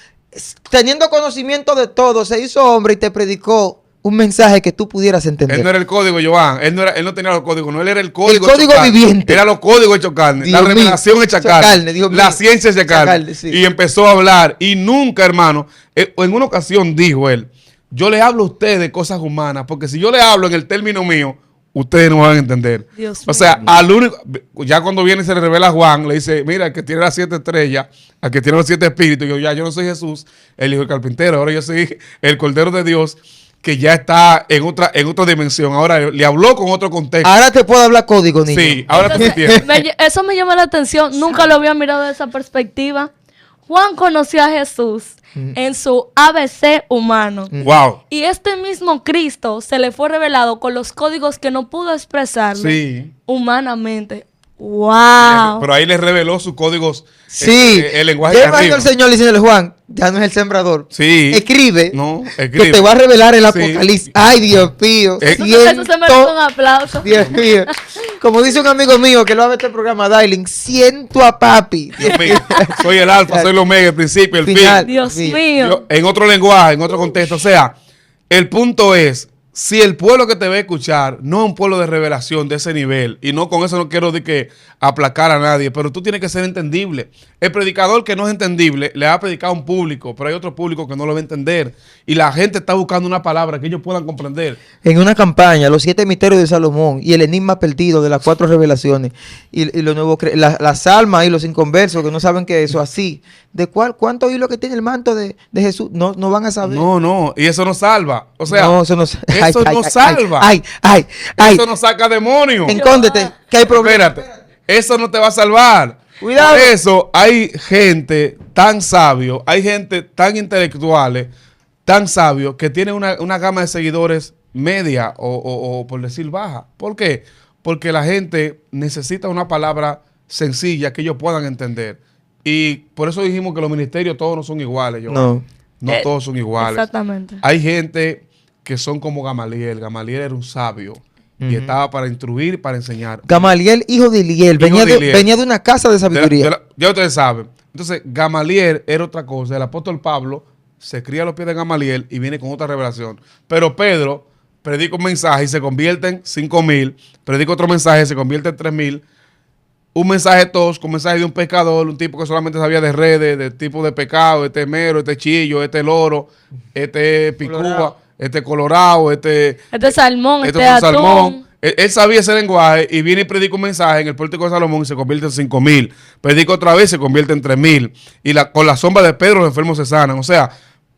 teniendo conocimiento de todo, se hizo hombre y te predicó un mensaje que tú pudieras entender. Él no era el código, Joan. Él no tenía los códigos. No, él era el código. El código hecho carne. viviente. Era los códigos hechos carne. Dios la revelación mío. hecha Hecha carne. carne, Dios La mío. ciencia hecha Hecha carne. carne, sí. Y empezó a hablar. Y nunca, hermano, en una ocasión dijo él, yo le hablo a ustedes de cosas humanas, porque si yo le hablo en el término mío, ustedes no van a entender. Dios O sea, mío. al único, ya cuando viene y se le revela a Juan, le dice, mira, el que tiene las 7 estrellas, al que tiene los 7 espíritus, yo no soy Jesús, el hijo del carpintero, ahora yo soy el Cordero de Dios, que ya está en otra dimensión. Ahora le habló con otro contexto. Ahora te puedo hablar código, niño. Sí, ahora tú Entonces, entiendes. eso me llama la atención. Nunca lo había mirado de esa perspectiva. Juan conoció a Jesús en su ABC humano. Wow. Y este mismo Cristo se le fue revelado con los códigos que no pudo expresarlo Sí. humanamente. ¡Wow! Pero ahí le reveló sus códigos. Sí. El lenguaje ¿Qué de manda arriba. el Señor diciéndole, Juan? Ya no es el sembrador. Sí. Escribe. No, Que escribe. te va a revelar el Sí. Apocalipsis. Ay, Dios mío. Eso se merece un aplauso. Dios mío. Como dice un amigo mío que lo va a ver este programa, Darling, siento a papi. Dios mío. Soy el alfa, soy el omega, el principio, el Final. fin. Dios Sí. mío. En otro lenguaje, en otro contexto. O sea, el punto es, si el pueblo que te va a escuchar no es un pueblo de revelación de ese nivel, y no con eso no quiero de que aplacar a nadie, pero tú tienes que ser entendible. El predicador que no es entendible le va a predicar a un público, pero hay otro público que no lo va a entender. Y la gente está buscando una palabra que ellos puedan comprender. En una campaña, los 7 misterios de Salomón y el enigma perdido de las 4 revelaciones y los nuevos las almas y los inconversos que no saben qué es eso, así. ¿De cuánto hilo que tiene el manto de Jesús? No van a saber. No, y eso no salva. O sea, no, eso no, eso no salva. Ay. Eso no saca demonios. Encóndete, que hay problema. Espérate, eso no te va a salvar. Cuidado. Por eso hay gente tan sabio, hay gente tan intelectuales, tan sabios, que tienen una gama de seguidores media o por decir baja. ¿Por qué? Porque la gente necesita una palabra sencilla que ellos puedan entender. Y por eso dijimos que los ministerios todos no son iguales. No. No todos son iguales. Exactamente. Hay gente que son como Gamaliel. Gamaliel era un sabio y estaba para instruir, para enseñar. Gamaliel, hijo de Iliel, venía de una casa de sabiduría. Ya ustedes saben. Entonces, Gamaliel era otra cosa. El apóstol Pablo se cría a los pies de Gamaliel y viene con otra revelación. Pero Pedro predica un mensaje y se convierte en 5,000. Predica otro mensaje y se convierte en 3,000. Un mensaje tosco, un mensaje de un pescador, un tipo que solamente sabía de redes, de tipo de pecado, este mero, este chillo, este loro, este picúa, este colorado, este Salmón, otro atún. salmón. Él sabía ese lenguaje y viene y predica un mensaje en el pórtico de Salomón y se convierte en 5,000. Predica otra vez y se convierte en 3,000. Y con la sombra de Pedro los enfermos se sanan. O sea,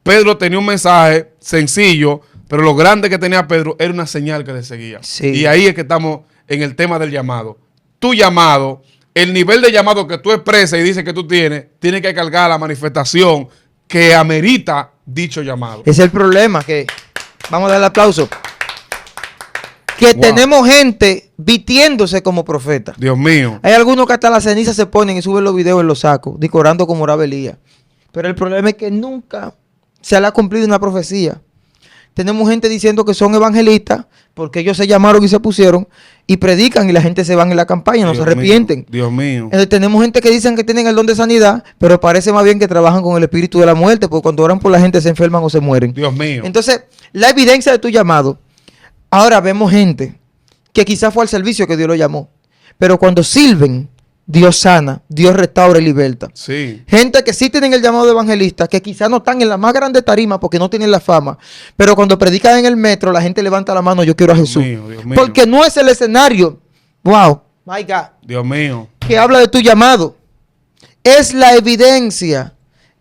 Pedro tenía un mensaje sencillo, pero lo grande que tenía Pedro era una señal que le seguía. Sí. Y ahí es que estamos en el tema del llamado. Tu llamado, el nivel de llamado que tú expresas y dices que tú tienes, tiene que cargar la manifestación que amerita dicho llamado. Ese es el problema, que vamos a darle aplauso. Que Wow. tenemos gente vistiéndose como profeta. Dios mío. Hay algunos que hasta la ceniza se ponen y suben los videos en los sacos, decorando como Oraba Elías. Pero el problema es que nunca se le ha cumplido una profecía. Tenemos gente diciendo que son evangelistas porque ellos se llamaron y se pusieron y predican y la gente se van en la campaña, no Dios se arrepienten. mío, Dios mío. Tenemos gente que dicen que tienen el don de sanidad, pero parece más bien que trabajan con el espíritu de la muerte, porque cuando oran por la gente se enferman o se mueren. Dios mío. Entonces, la evidencia de tu llamado. Ahora vemos gente que quizás fue al servicio que Dios lo llamó, pero cuando sirven, Dios sana, Dios restaura y liberta. Sí. Gente que sí tienen el llamado de evangelista, que quizás no están en la más grande tarima porque no tienen la fama, pero cuando predican en el metro, la gente levanta la mano, yo quiero a Dios Jesús. mío, Dios mío. Porque no es el escenario, wow, my God, Dios mío. que habla de tu llamado. Es la evidencia.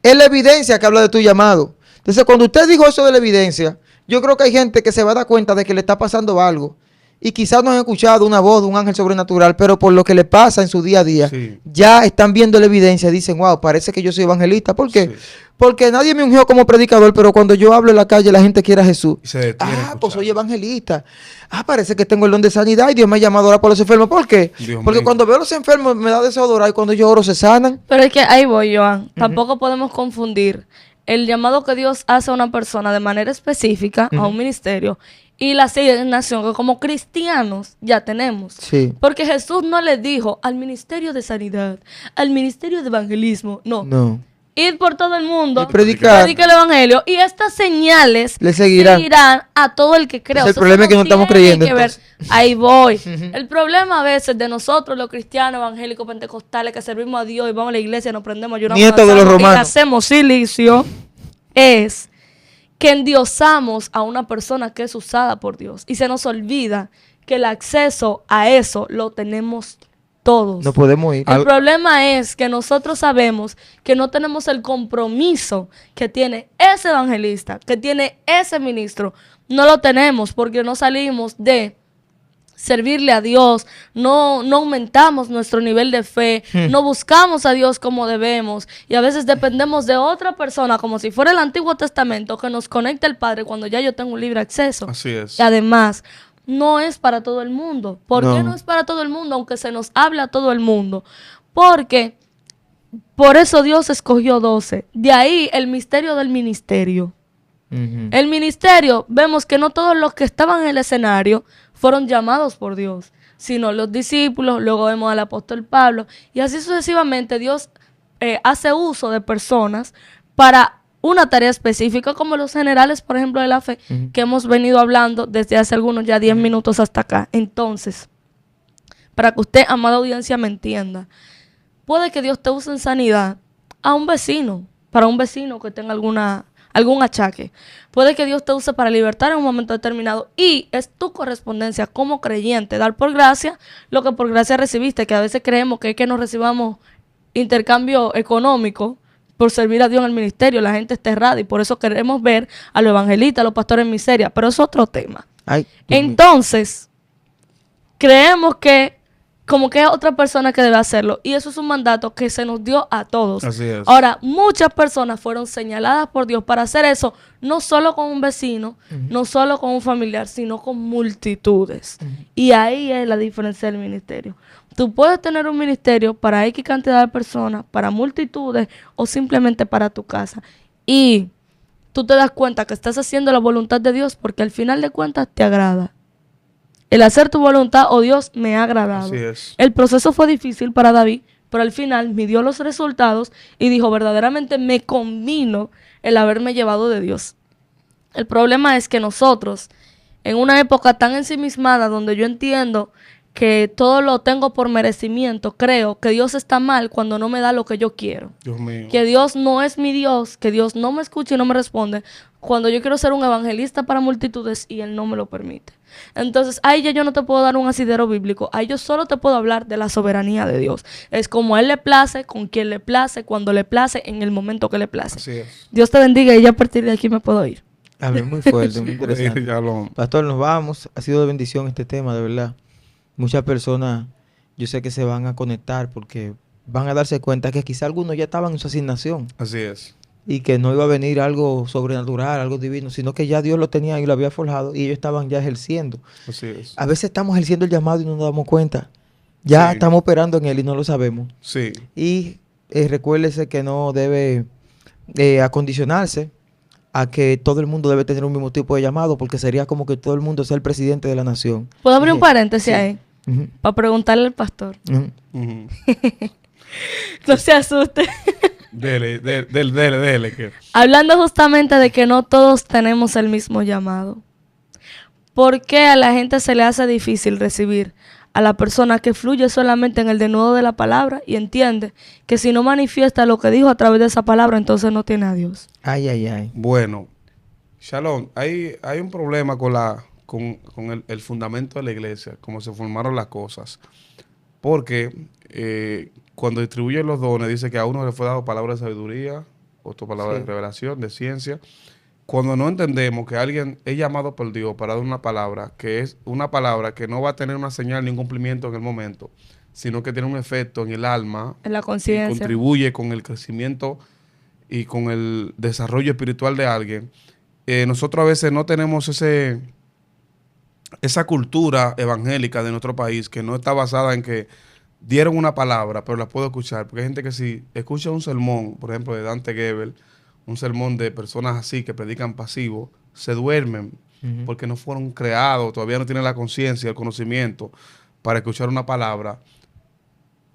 Es la evidencia que habla de tu llamado. Entonces, cuando usted dijo eso de la evidencia, yo creo que hay gente que se va a dar cuenta de que le está pasando algo y quizás no han escuchado una voz de un ángel sobrenatural, pero por lo que le pasa en su día a día, Sí. ya están viendo la evidencia y dicen, wow, parece que yo soy evangelista. ¿Por qué? Sí. Porque nadie me ungió como predicador, pero cuando yo hablo en la calle la gente quiere a Jesús. Y se detiene a Ah, pues escuchar. soy evangelista. Ah, parece que tengo el don de sanidad y Dios me ha llamado a orar por los enfermos. ¿Por qué? Dios Porque mío. cuando veo a los enfermos me da deseo de orar y cuando yo oro se sanan. Pero es que ahí voy, Joan. Tampoco podemos confundir el llamado que Dios hace a una persona de manera específica a un ministerio y la asignación que como cristianos ya tenemos. Sí. Porque Jesús no le dijo al ministerio de sanidad, al ministerio de evangelismo, no. No. Id por todo el mundo, Y predicar. predica el evangelio y estas señales Le seguirán. a todo el que crea. Es el O sea, problema eso que no estamos tiene creyendo, que ver. entonces. Ahí voy. El problema a veces de nosotros, los cristianos, evangélicos, pentecostales, que servimos a Dios y vamos a la iglesia, nos prendemos, lloramos, Nietos de los danzamos y romanos. hacemos silicio, es que endiosamos a una persona que es usada por Dios y se nos olvida que el acceso a eso lo tenemos todos. No podemos ir. El problema es que nosotros sabemos que no tenemos el compromiso que tiene ese evangelista, que tiene ese ministro. No lo tenemos porque no salimos de servirle a Dios, no aumentamos nuestro nivel de fe, no buscamos a Dios como debemos y a veces dependemos de otra persona como si fuera el Antiguo Testamento que nos conecte al Padre cuando ya yo tengo un libre acceso. Así es. Y además, no es para todo el mundo. ¿Por qué No. no es para todo el mundo? Aunque se nos habla a todo el mundo. Porque por eso Dios escogió 12. De ahí el misterio del ministerio. Ujú. El ministerio, vemos que no todos los que estaban en el escenario fueron llamados por Dios, sino los discípulos, luego vemos al apóstol Pablo, y así sucesivamente Dios hace uso de personas para una tarea específica, como los generales, por ejemplo, de la fe, que hemos venido hablando desde hace algunos ya 10 minutos hasta acá. Entonces, para que usted, amada audiencia, me entienda, puede que Dios te use en sanidad a un vecino, para un vecino que tenga algún achaque. Puede que Dios te use para libertar en un momento determinado y es tu correspondencia como creyente dar por gracia lo que por gracia recibiste, que a veces creemos que es que no recibamos intercambio económico por servir a Dios en el ministerio. La gente está errada y por eso queremos ver a los evangelistas, a los pastores en miseria, pero es otro tema. Ay, Dios mío. Entonces, creemos que como que es otra persona que debe hacerlo. Y eso es un mandato que se nos dio a todos. Así es. Ahora, muchas personas fueron señaladas por Dios para hacer eso, no solo con un vecino, no solo con un familiar, sino con multitudes. Y ahí es la diferencia del ministerio. Tú puedes tener un ministerio para X cantidad de personas, para multitudes o simplemente para tu casa. Y tú te das cuenta que estás haciendo la voluntad de Dios porque al final de cuentas te agrada. El hacer tu voluntad, oh Dios, me ha agradado. Así es. El proceso fue difícil para David, pero al final midió los resultados y dijo, verdaderamente me convino el haberme llevado de Dios. El problema es que nosotros, en una época tan ensimismada, donde yo entiendo que todo lo tengo por merecimiento, creo que Dios está mal cuando no me da lo que yo quiero. Dios mío. Que Dios no es mi Dios, que Dios no me escucha y no me responde cuando yo quiero ser un evangelista para multitudes y Él no me lo permite. Entonces, ahí ya yo no te puedo dar un asidero bíblico, ahí yo solo te puedo hablar de la soberanía de Dios. Es como a Él le place, con quien le place, cuando le place, en el momento que le place. Así es. Dios te bendiga y ya a partir de aquí me puedo ir. Amén, muy fuerte, muy interesante. Ya lo- Pastor, nos vamos. Ha sido de bendición este tema, de verdad. Muchas personas, yo sé que se van a conectar porque van a darse cuenta que quizá algunos ya estaban en su asignación Así es. y que no iba a venir algo sobrenatural, algo divino, sino que ya Dios lo tenía y lo había forjado y ellos estaban ya ejerciendo. Así es. A veces estamos ejerciendo el llamado y no nos damos cuenta. Ya Sí. estamos operando en él y no lo sabemos. Sí. Y recuérdese que no debe acondicionarse a que todo el mundo debe tener un mismo tipo de llamado, porque sería como que todo el mundo sea el presidente de la nación. ¿Puedo abrir un Ujú. paréntesis Sí. ahí? Ujú, Para preguntarle al pastor. ujú. Ujú. No se asuste. Dele. Que... Hablando justamente de que no todos tenemos el mismo llamado. ¿Por qué a la gente se le hace difícil recibir a la persona que fluye solamente en el denudo de la palabra y entiende que si no manifiesta lo que dijo a través de esa palabra, entonces no tiene a Dios? Ay, ay, ay. Bueno, Shalom, hay un problema con el fundamento de la iglesia, cómo se formaron las cosas. Porque cuando distribuyen los dones, dice que a uno le fue dado palabra de sabiduría, otro palabra Sí. de revelación, de ciencia. cuando no entendemos que alguien es llamado por Dios para dar una palabra, que es una palabra que no va a tener una señal ni un cumplimiento en el momento, sino que tiene un efecto en el alma, En la y conciencia. contribuye con el crecimiento y con el desarrollo espiritual de alguien, nosotros a veces no tenemos esa cultura evangélica de nuestro país que no está basada en que dieron una palabra, pero la puedo escuchar. Porque hay gente que si escucha un sermón, por ejemplo, de Dante Gebel, un sermón de personas así que predican pasivo, se duermen porque no fueron creados, todavía no tienen la conciencia, el conocimiento para escuchar una palabra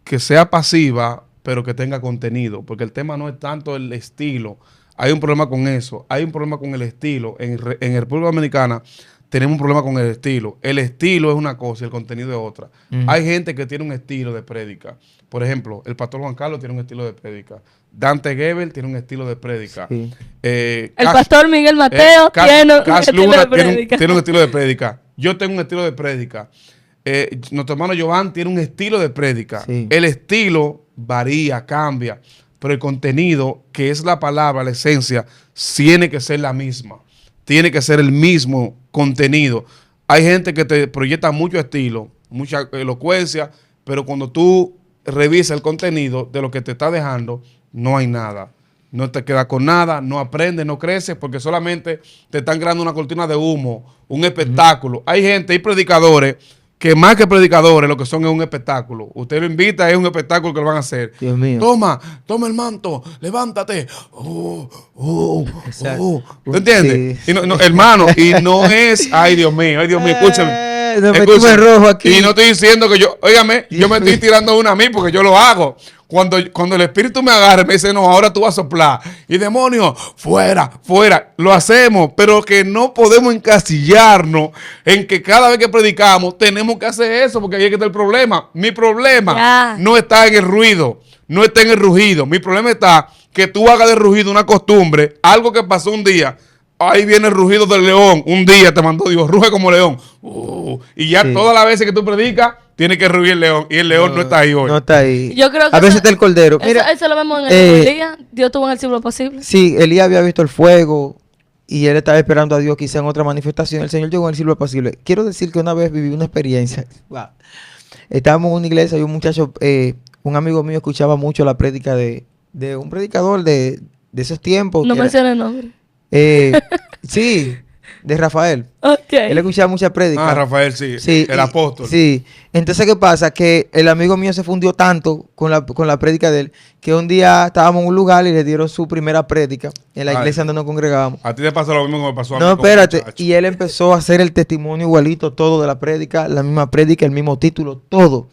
que sea pasiva, pero que tenga contenido. Porque el tema no es tanto el estilo. Hay un problema con eso. Hay un problema con el estilo. En República Dominicana tenemos un problema con el estilo. El estilo es una cosa y el contenido es otra. Hay gente que tiene un estilo de prédica. Por ejemplo, el pastor Juan Carlos tiene un estilo de prédica. Dante Gebel tiene un estilo de prédica. Sí. El pastor Miguel Mateo tiene un estilo de prédica. Tiene un estilo de prédica. Yo tengo un estilo de prédica. Nuestro hermano Jovan tiene un estilo de prédica. Sí. El estilo varía, cambia, pero el contenido, que es la palabra, la esencia, tiene que ser la misma. Tiene que ser el mismo contenido. Hay gente que te proyecta mucho estilo, mucha elocuencia, pero cuando tú revisas el contenido de lo que te está dejando, no hay nada. No te queda con nada, no aprendes, no creces, porque solamente te están creando una cortina de humo, un espectáculo. Hay gente, hay predicadores que más que predicadores lo que son es un espectáculo. Usted lo invita, es un espectáculo que lo van a hacer. Dios mío. Toma el manto, levántate. Exacto. ¿Te entiendes? Sí. Y no, hermano, y no es, ay Dios mío, escúchame. Nos metimos en rojo aquí. Y no estoy diciendo que yo, óigame, yo me estoy tirando una a mí porque yo lo hago. Cuando el espíritu me agarra, me dice, no, ahora tú vas a soplar. Y demonio, fuera. Lo hacemos, pero que no podemos encasillarnos en que cada vez que predicamos tenemos que hacer eso, porque ahí es que está el problema. Mi problema no está en el ruido, no está en el rugido. Mi problema está que tú hagas de rugido una costumbre, algo que pasó un día. Ahí viene el rugido del león. Un día te mandó Dios, ruge como león. Y ya todas las veces que tú predicas, tiene que rugir el león. Y el león no está ahí hoy. No está ahí. Yo creo que a veces está el cordero. Mira, eso lo vemos en el día. Dios tuvo en el siglo posible. Sí, Elías había visto el fuego y él estaba esperando a Dios quizá en otra manifestación. El Señor llegó en el siglo posible. Quiero decir que una vez viví una experiencia. Wow. Estábamos en una iglesia y un muchacho, un amigo mío escuchaba mucho la prédica de un predicador de esos tiempos. No menciona el nombre. Sí, de Rafael. Okay. Él escuchaba mucha prédica. Rafael, sí, el apóstol. Sí. Entonces, ¿qué pasa? Que el amigo mío se fundió tanto con la prédica de él, que un día estábamos en un lugar y le dieron su primera prédica en la iglesia donde nos congregábamos. A ti te pasó lo mismo que me pasó a mí. No, espérate. Y él empezó a hacer el testimonio igualito, todo de la prédica, la misma prédica, el mismo título, todo.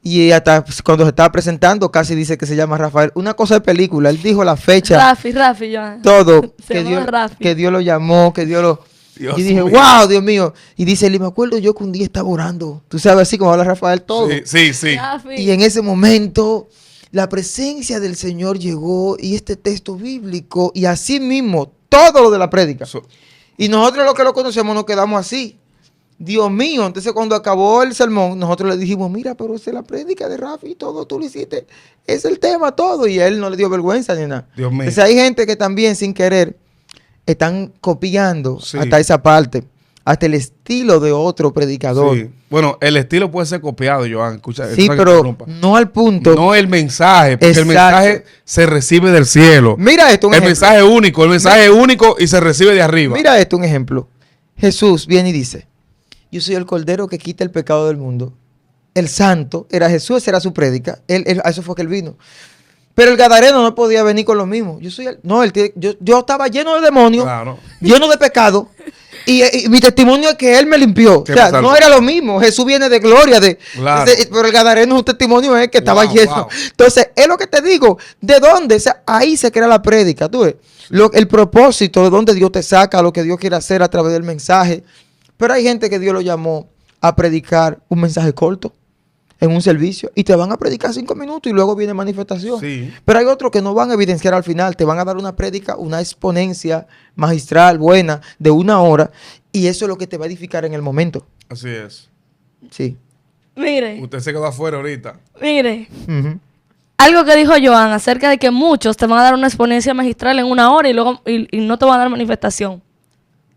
Y hasta cuando se estaba presentando, casi dice que se llama Rafael. Una cosa de película. Él dijo la fecha. Rafi, Joan. Todo. Se llama Rafi. Que Dios lo llamó, que Dios lo... Dios y dije, mío. wow, Dios mío. Y dice, y me acuerdo yo que un día estaba orando. Tú sabes, así como habla Rafael, todo. Sí. Rafi. Y en ese momento, la presencia del Señor llegó y este texto bíblico y así mismo, todo lo de la prédica. Y nosotros los que lo conocemos nos quedamos así. Dios mío, entonces cuando acabó el sermón, nosotros le dijimos, mira, pero esa es la prédica de Rafi y todo, tú lo hiciste, es el tema todo, y él no le dio vergüenza ni nada. Dios mío. Entonces hay gente que también sin querer están copiando Sí. hasta esa parte, hasta el estilo de otro predicador. Sí. Bueno, el estilo puede ser copiado, Joan. Escucha, Sí, pero no al punto. no el mensaje, porque el Exacto. mensaje se recibe del cielo. Mira esto, un El ejemplo. mensaje es único y se recibe de arriba. Mira esto, un ejemplo. Jesús viene y dice, yo soy el cordero que quita el pecado del mundo. El santo era Jesús, esa era su prédica. A eso fue que él vino. Pero el gadareno no podía venir con lo mismo. Yo estaba lleno de demonios, Claro. lleno de pecado. Y mi testimonio es que él me limpió. O sea, no era lo mismo. Jesús viene de gloria. Claro. Pero el gadareno, un testimonio es que estaba Wow, lleno. wow. Entonces, es lo que te digo. ¿De dónde? O sea, ahí se crea la prédica. ¿Tú ves? El propósito de dónde Dios te saca, lo que Dios quiere hacer a través del mensaje. Pero hay gente que Dios lo llamó a predicar un mensaje corto en un servicio y te van a predicar 5 minutos y luego viene manifestación. Sí. Pero hay otros que no van a evidenciar al final, te van a dar una prédica, una exponencia magistral, buena, de 1 hora, y eso es lo que te va a edificar en el momento. Así es. Sí. Mire, Usted se quedó afuera ahorita. mire. Ujú. algo que dijo Joan acerca de que muchos te van a dar una exponencia magistral en 1 hora y luego y no te van a dar manifestación.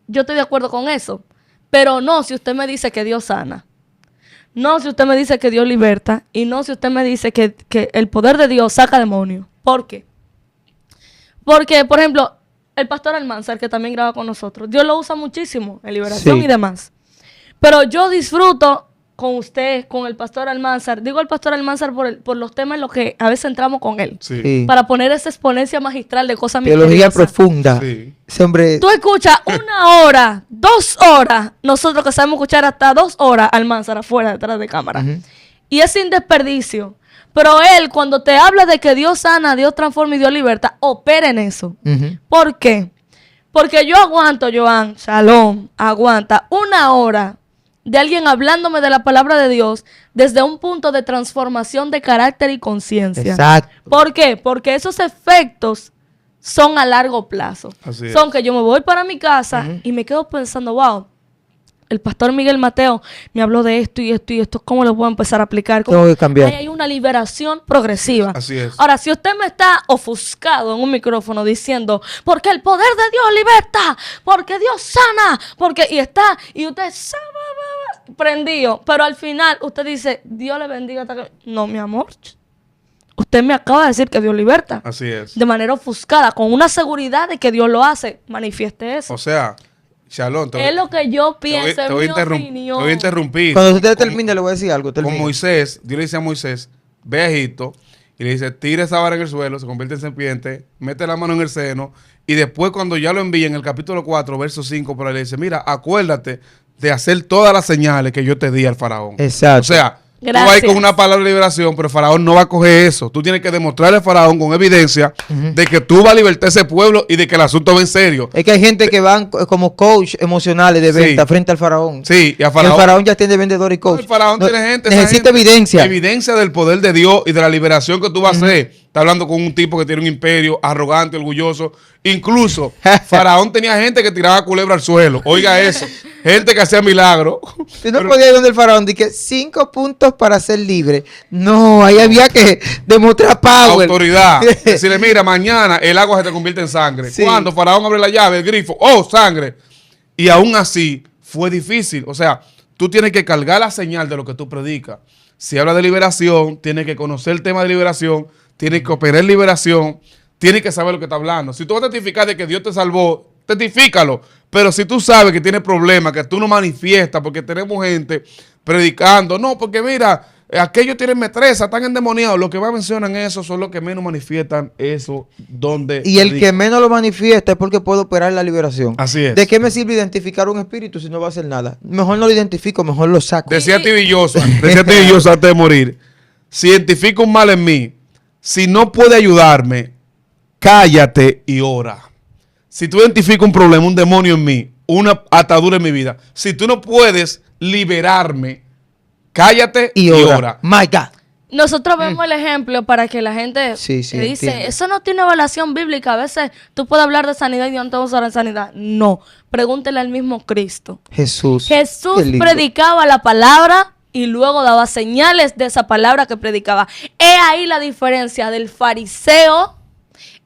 Yo estoy de acuerdo con eso, pero no si usted me dice que Dios sana. No si usted me dice que Dios liberta. Y no si usted me dice que el poder de Dios saca demonios. ¿Por qué? Porque, por ejemplo, el pastor Almanzar, que también graba con nosotros, Dios lo usa muchísimo en liberación Sí. y demás. Pero yo disfruto con usted, con el pastor Almanzar. Digo el pastor Almanzar por los temas en los que a veces entramos con él. Sí. Sí. Para poner esa exponencia magistral de cosas Teología misteriosas. profunda. Sí. Ese hombre... Tú escuchas 1 hora, 2 horas. Nosotros que sabemos escuchar hasta 2 horas Almanzar afuera, detrás de cámara. Ujú. Y es sin desperdicio. Pero él, cuando te habla de que Dios sana, Dios transforma y Dios liberta, opera en eso. Ujú. ¿Por qué? Porque yo aguanto, Joan, Shalom, aguanta 1 hora de alguien hablándome de la palabra de Dios desde un punto de transformación de carácter y conciencia. Exacto. ¿Por qué? Porque esos efectos son a largo plazo. Así Son es. que yo me voy para mi casa y me quedo pensando, wow, el pastor Miguel Mateo me habló de esto y esto y esto, ¿cómo lo puedo empezar a aplicar? ¿Cómo? Tengo que cambiar. Ahí hay una liberación progresiva. Así es. Ahora, si usted me está ofuscado en un micrófono diciendo, porque el poder de Dios liberta, porque Dios sana, porque y usted prendido, pero al final usted dice, Dios le bendiga. No, mi amor, usted me acaba de decir que Dios liberta. Así es. De manera ofuscada, con una seguridad de que Dios lo hace. Manifieste eso. O sea, Shalom, Es lo que yo te voy- pienso, te voy a es mi interrum- opinión. te voy a interrumpir. Cuando usted Con- termine, le voy a decir algo. Con Termine. Moisés, Dios le dice a Moisés, ve a Egipto y le dice, tira esa vara en el suelo, se convierte en serpiente, mete la mano en el seno y después cuando ya lo envía en el capítulo 4, verso 5, por ahí le dice, mira, acuérdate de hacer todas las señales que yo te di al faraón. Exacto. O sea, tú vas a ir Gracias. con una palabra de liberación, pero el faraón no va a coger eso. Tú tienes que demostrarle al faraón con evidencia de que tú vas a libertar a ese pueblo y de que el asunto va en serio. Es que hay gente que van como coach emocionales de Sí. venta frente al faraón. Sí, y a El faraón. faraón ya tiene vendedor y coach. El faraón No, tiene gente. esa necesita gente. evidencia. Evidencia del poder de Dios y de la liberación que tú vas a hacer. Está hablando con un tipo que tiene un imperio, arrogante, orgulloso. Incluso, faraón tenía gente que tiraba culebra al suelo. Oiga eso. Gente que hacía milagros. Tú no Pero- podías ir donde el faraón dije 5 puntos para ser libre. No, ahí había que demostrar power. Autoridad. Decirle, mira, mañana el agua se te convierte en sangre. Sí. Cuando faraón abre la llave, el grifo, ¡oh, sangre! Y aún así, fue difícil. O sea, tú tienes que cargar la señal de lo que tú predicas. Si habla de liberación, tienes que conocer el tema de liberación, tienes que operar en liberación, tienes que saber lo que está hablando. Si tú vas a testificar de que Dios te salvó, testifícalo. Pero si tú sabes que tienes problemas, que tú no manifiestas, porque tenemos gente predicando, no, porque mira, aquellos tienen metresa, están endemoniados. Los que más mencionan eso son los que menos manifiestan eso donde... Y el que predican. menos lo manifiesta es porque puede operar la liberación. Así es. ¿De qué me sirve identificar un espíritu si no va a hacer nada? Mejor no lo identifico, mejor lo saco. Decía Tibilloso antes de morir, si identifica un mal en mí, si no puede ayudarme, cállate y ora. Si tú identificas un problema, un demonio en mí, una atadura en mi vida, si tú no puedes liberarme, cállate Y ora. My God. Nosotros vemos el ejemplo para que la gente Sí, sí, que dice, entiendo. eso no tiene evaluación bíblica. A veces tú puedes hablar de sanidad y Dios no te va a usar en sanidad. No, pregúntele al mismo Cristo. Jesús. Jesús Qué lindo. predicaba la palabra y luego daba señales de esa palabra que predicaba. He ahí la diferencia del fariseo.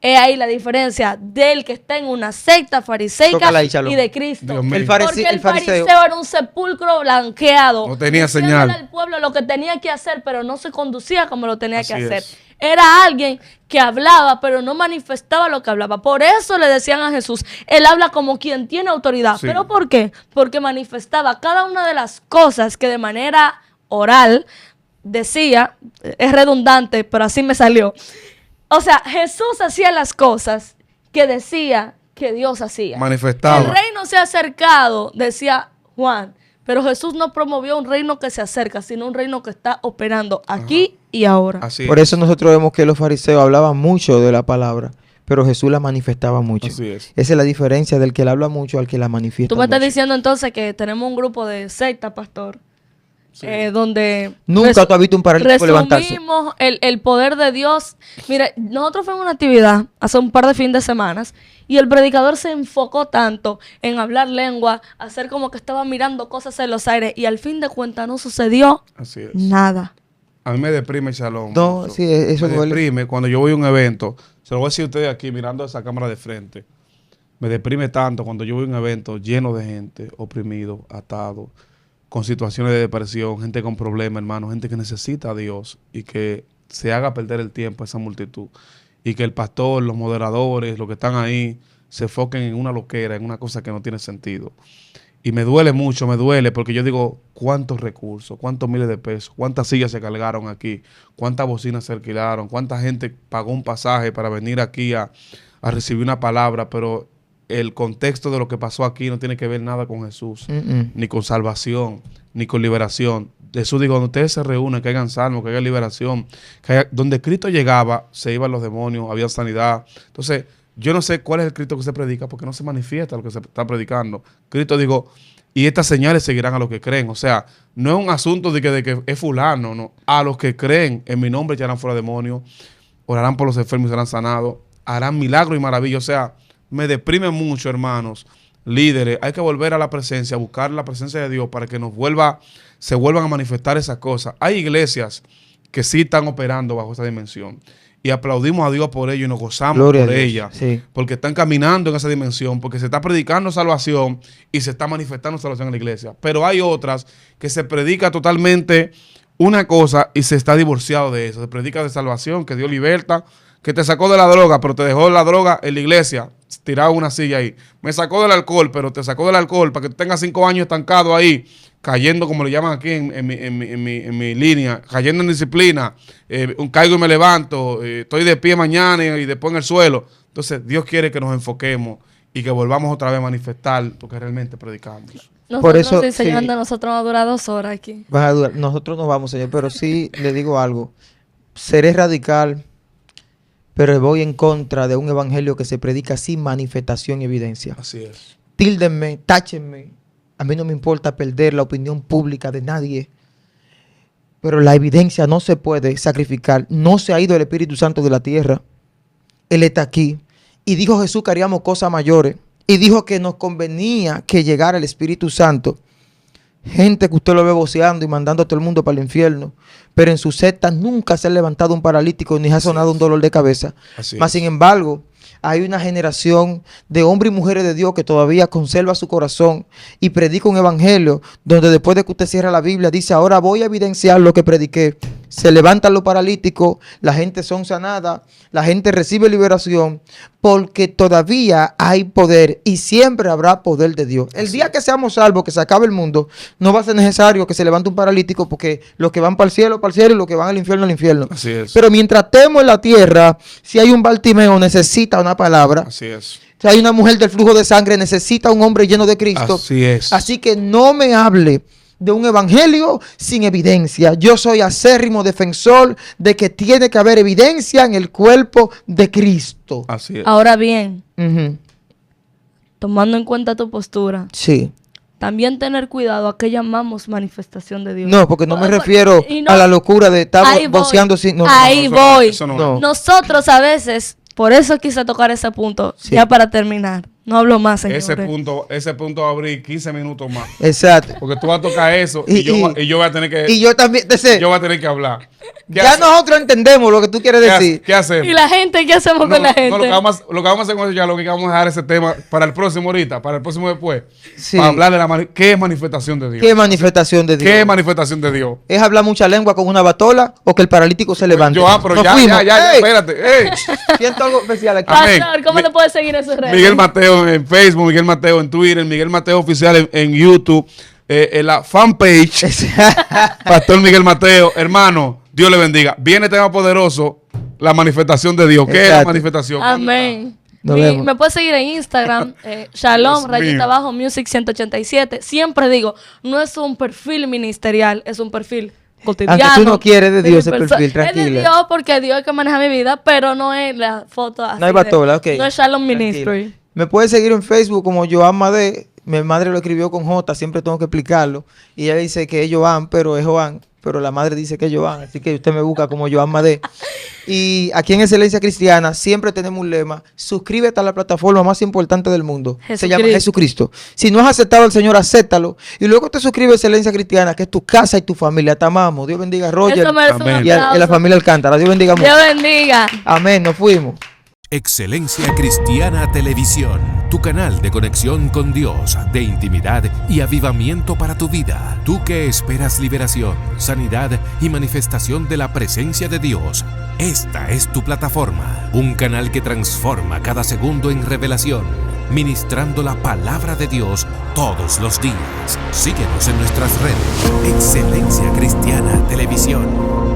He ahí la diferencia del que está en una secta fariseica Tócala ahí, Shalom. y de Cristo. Dios mío. El fariseo- Porque el el fariseo- fariseo era un sepulcro blanqueado. No tenía diciéndole señal. al pueblo lo que tenía que hacer, pero no se conducía como lo tenía Así que hacer. es. Era alguien que hablaba, pero no manifestaba lo que hablaba. Por eso le decían a Jesús, él habla como quien tiene autoridad. Sí. ¿Pero por qué? Porque manifestaba cada una de las cosas que de manera oral decía, es redundante, pero así me salió. O sea, Jesús hacía las cosas que decía que Dios hacía. Manifestaba. El reino se ha acercado, decía Juan, pero Jesús no promovió un reino que se acerca, sino un reino que está operando aquí y ahora. Así Por es. eso nosotros vemos que los fariseos hablaban mucho de la palabra, pero Jesús la manifestaba mucho. Así es. Esa es la diferencia del que la habla mucho al que la manifiesta Tú me estás mucho. diciendo entonces que tenemos un grupo de secta, pastor, Sí. donde Nunca tú has visto un paralítico levantarse. resumimos el poder de Dios. Mira, nosotros fuimos a una actividad hace un par de fines de semanas y el predicador se enfocó tanto en hablar lengua, hacer como que estaba mirando cosas en los aires y al fin de cuentas no sucedió Así es. nada. A mí me deprime el Shalom. No, sí, eso me duele. deprime cuando yo voy a un evento. Se lo voy a decir a ustedes aquí mirando esa cámara de frente. Me deprime tanto cuando yo voy a un evento lleno de gente, oprimido, atado, con situaciones de depresión, gente con problemas, hermano, gente que necesita a Dios y que se haga perder el tiempo a esa multitud. Y que el pastor, los moderadores, los que están ahí, se enfoquen en una loquera, en una cosa que no tiene sentido. Y me duele mucho, me duele, porque yo digo, ¿cuántos recursos? ¿Cuántos miles de pesos? ¿Cuántas sillas se cargaron aquí? ¿Cuántas bocinas se alquilaron? ¿Cuánta gente pagó un pasaje para venir aquí a recibir una palabra? Pero el contexto de lo que pasó aquí no tiene que ver nada con Jesús, ni con salvación, ni con liberación. Jesús dijo, cuando ustedes se reúnen, que hagan salmos, que hagan liberación, donde Cristo llegaba, se iban los demonios, había sanidad. Entonces, yo no sé cuál es el Cristo que se predica porque no se manifiesta lo que se está predicando. Cristo dijo, y estas señales seguirán a los que creen. O sea, no es un asunto de que es fulano, no. A los que creen en mi nombre echarán fuera demonios, orarán por los enfermos y serán sanados, harán milagros y maravillas. O sea, me deprime mucho, hermanos, líderes. Hay que volver a la presencia, a buscar la presencia de Dios para que se vuelvan a manifestar esas cosas. Hay iglesias que sí están operando bajo esa dimensión. Y aplaudimos a Dios por ello y nos gozamos Gloria por a Dios, ella. sí. Porque están caminando en esa dimensión, porque se está predicando salvación y se está manifestando salvación en la iglesia. Pero hay otras que se predica totalmente una cosa y se está divorciado de eso. Se predica de salvación, que Dios liberta, que te sacó de la droga, pero te dejó la droga en la iglesia, tirado una silla ahí. Me sacó del alcohol, pero te sacó del alcohol para que tú tengas 5 años estancado ahí, cayendo, como le llaman aquí en mi línea, cayendo en disciplina, caigo y me levanto, estoy de pie mañana y después en el suelo. Entonces, Dios quiere que nos enfoquemos y que volvamos otra vez a manifestar lo que realmente predicamos. Nosotros, Por eso, sí, señor, sí. de nosotros va a durar 2 horas aquí. Nosotros nos vamos, Señor, pero sí le digo algo. Seré radical, pero voy en contra de un evangelio que se predica sin manifestación y evidencia. Así es. Tíldenme, táchenme. A mí no me importa perder la opinión pública de nadie. Pero la evidencia no se puede sacrificar. No se ha ido el Espíritu Santo de la tierra. Él está aquí. Y dijo Jesús que haríamos cosas mayores. Y dijo que nos convenía que llegara el Espíritu Santo. Gente que usted lo ve voceando y mandando a todo el mundo para el infierno. Pero en su secta nunca se ha levantado un paralítico ni ha sonado un dolor de cabeza. Mas, sin embargo, hay una generación de hombres y mujeres de Dios que todavía conserva su corazón y predica un evangelio donde después de que usted cierra la Biblia dice, ahora voy a evidenciar lo que prediqué. Se levantan los paralíticos, la gente son sanada, la gente recibe liberación, porque todavía hay poder y siempre habrá poder de Dios. El día que seamos salvos, que se acabe el mundo, no va a ser necesario que se levante un paralítico, porque los que van para el cielo, y los que van al infierno, al infierno. Así es. Pero mientras estemos en la tierra, si hay un Bartimeo, necesita una palabra. Así es. Si hay una mujer del flujo de sangre, necesita un hombre lleno de Cristo. Así es. Así que no me hable de un evangelio sin evidencia. Yo soy acérrimo defensor de que tiene que haber evidencia en el cuerpo de Cristo. Así es. Ahora bien, Ujú. tomando en cuenta tu postura, Sí. también tener cuidado a qué llamamos manifestación de Dios. No, porque no me Bueno, refiero y no- a la locura de estar Ahí voy. voceando sin... No, Ahí eso voy. eso no. No. Nosotros a veces, por eso quise tocar ese punto, Sí. ya para terminar. No hablo más, señores. Ese punto va a abrir 15 minutos más. Exacto. Porque tú vas a tocar eso Y- y yo voy a tener que Y yo también, deseo, yo voy a tener que hablar. ¿Qué ya hace- nosotros entendemos lo que tú quieres ¿Qué decir. ¿Qué hacemos? ¿Y la gente? ¿Qué hacemos No, con la gente? no, lo que vamos a hacer con eso ya, lo que vamos a dejar ese tema para el próximo ahorita, para el próximo después. Sí. Para hablar de qué es manifestación de Dios. ¿Qué manifestación de Dios? ¿Qué es manifestación de Dios? ¿Es hablar mucha lengua con una batola o que el paralítico se levante? Pero Nos ya, fuimos. ya, ¡Ey! espérate. ¡Ey! Siento algo especial aquí. Amén. Pastor, ¿cómo Mi- te puedes seguir en sus redes? Miguel Mateo en Facebook, Miguel Mateo en Twitter, Miguel Mateo Oficial en YouTube, en la fanpage, Pastor Miguel Mateo. Hermano, Dios le bendiga. Viene tema poderoso, la manifestación de Dios. ¿Qué es la Exacto. manifestación? Amén. Nos vemos. Me puedes seguir en Instagram, Shalom, Dios rayita mío. abajo, Music 187. Siempre digo, no es un perfil ministerial, es un perfil cotidiano. Aunque tú no quieres de mi Dios ese perso- perfil, Es de tranquila. Dios porque Dios es el que maneja mi vida, pero no es la foto así. No hay batola, ok. No es Shalom Tranquila. Ministry. Me puedes seguir en Facebook como Joan Madé. Mi madre lo escribió con J, siempre tengo que explicarlo. Y ella dice que es Joan, pero es Joan. pero la madre dice que es Joan, así que usted me busca como Joan Madé. Y aquí en Excelencia Cristiana siempre tenemos un lema: suscríbete a la plataforma más importante del mundo. Se llama Jesucristo. Si no has aceptado al Señor, acéptalo. Y luego te suscribes a Excelencia Cristiana, que es tu casa y tu familia. Te amamos. Dios bendiga a Roger Eso merece un Amén. y a la aplauso. familia Alcántara. Dios bendiga mucho. Dios bendiga. Amén. Nos fuimos. Excelencia Cristiana Televisión, tu canal de conexión con Dios, de intimidad y avivamiento para tu vida. Tú que esperas liberación, sanidad y manifestación de la presencia de Dios. Esta es tu plataforma, un canal que transforma cada segundo en revelación, ministrando la palabra de Dios todos los días. Síguenos en nuestras redes. Excelencia Cristiana Televisión.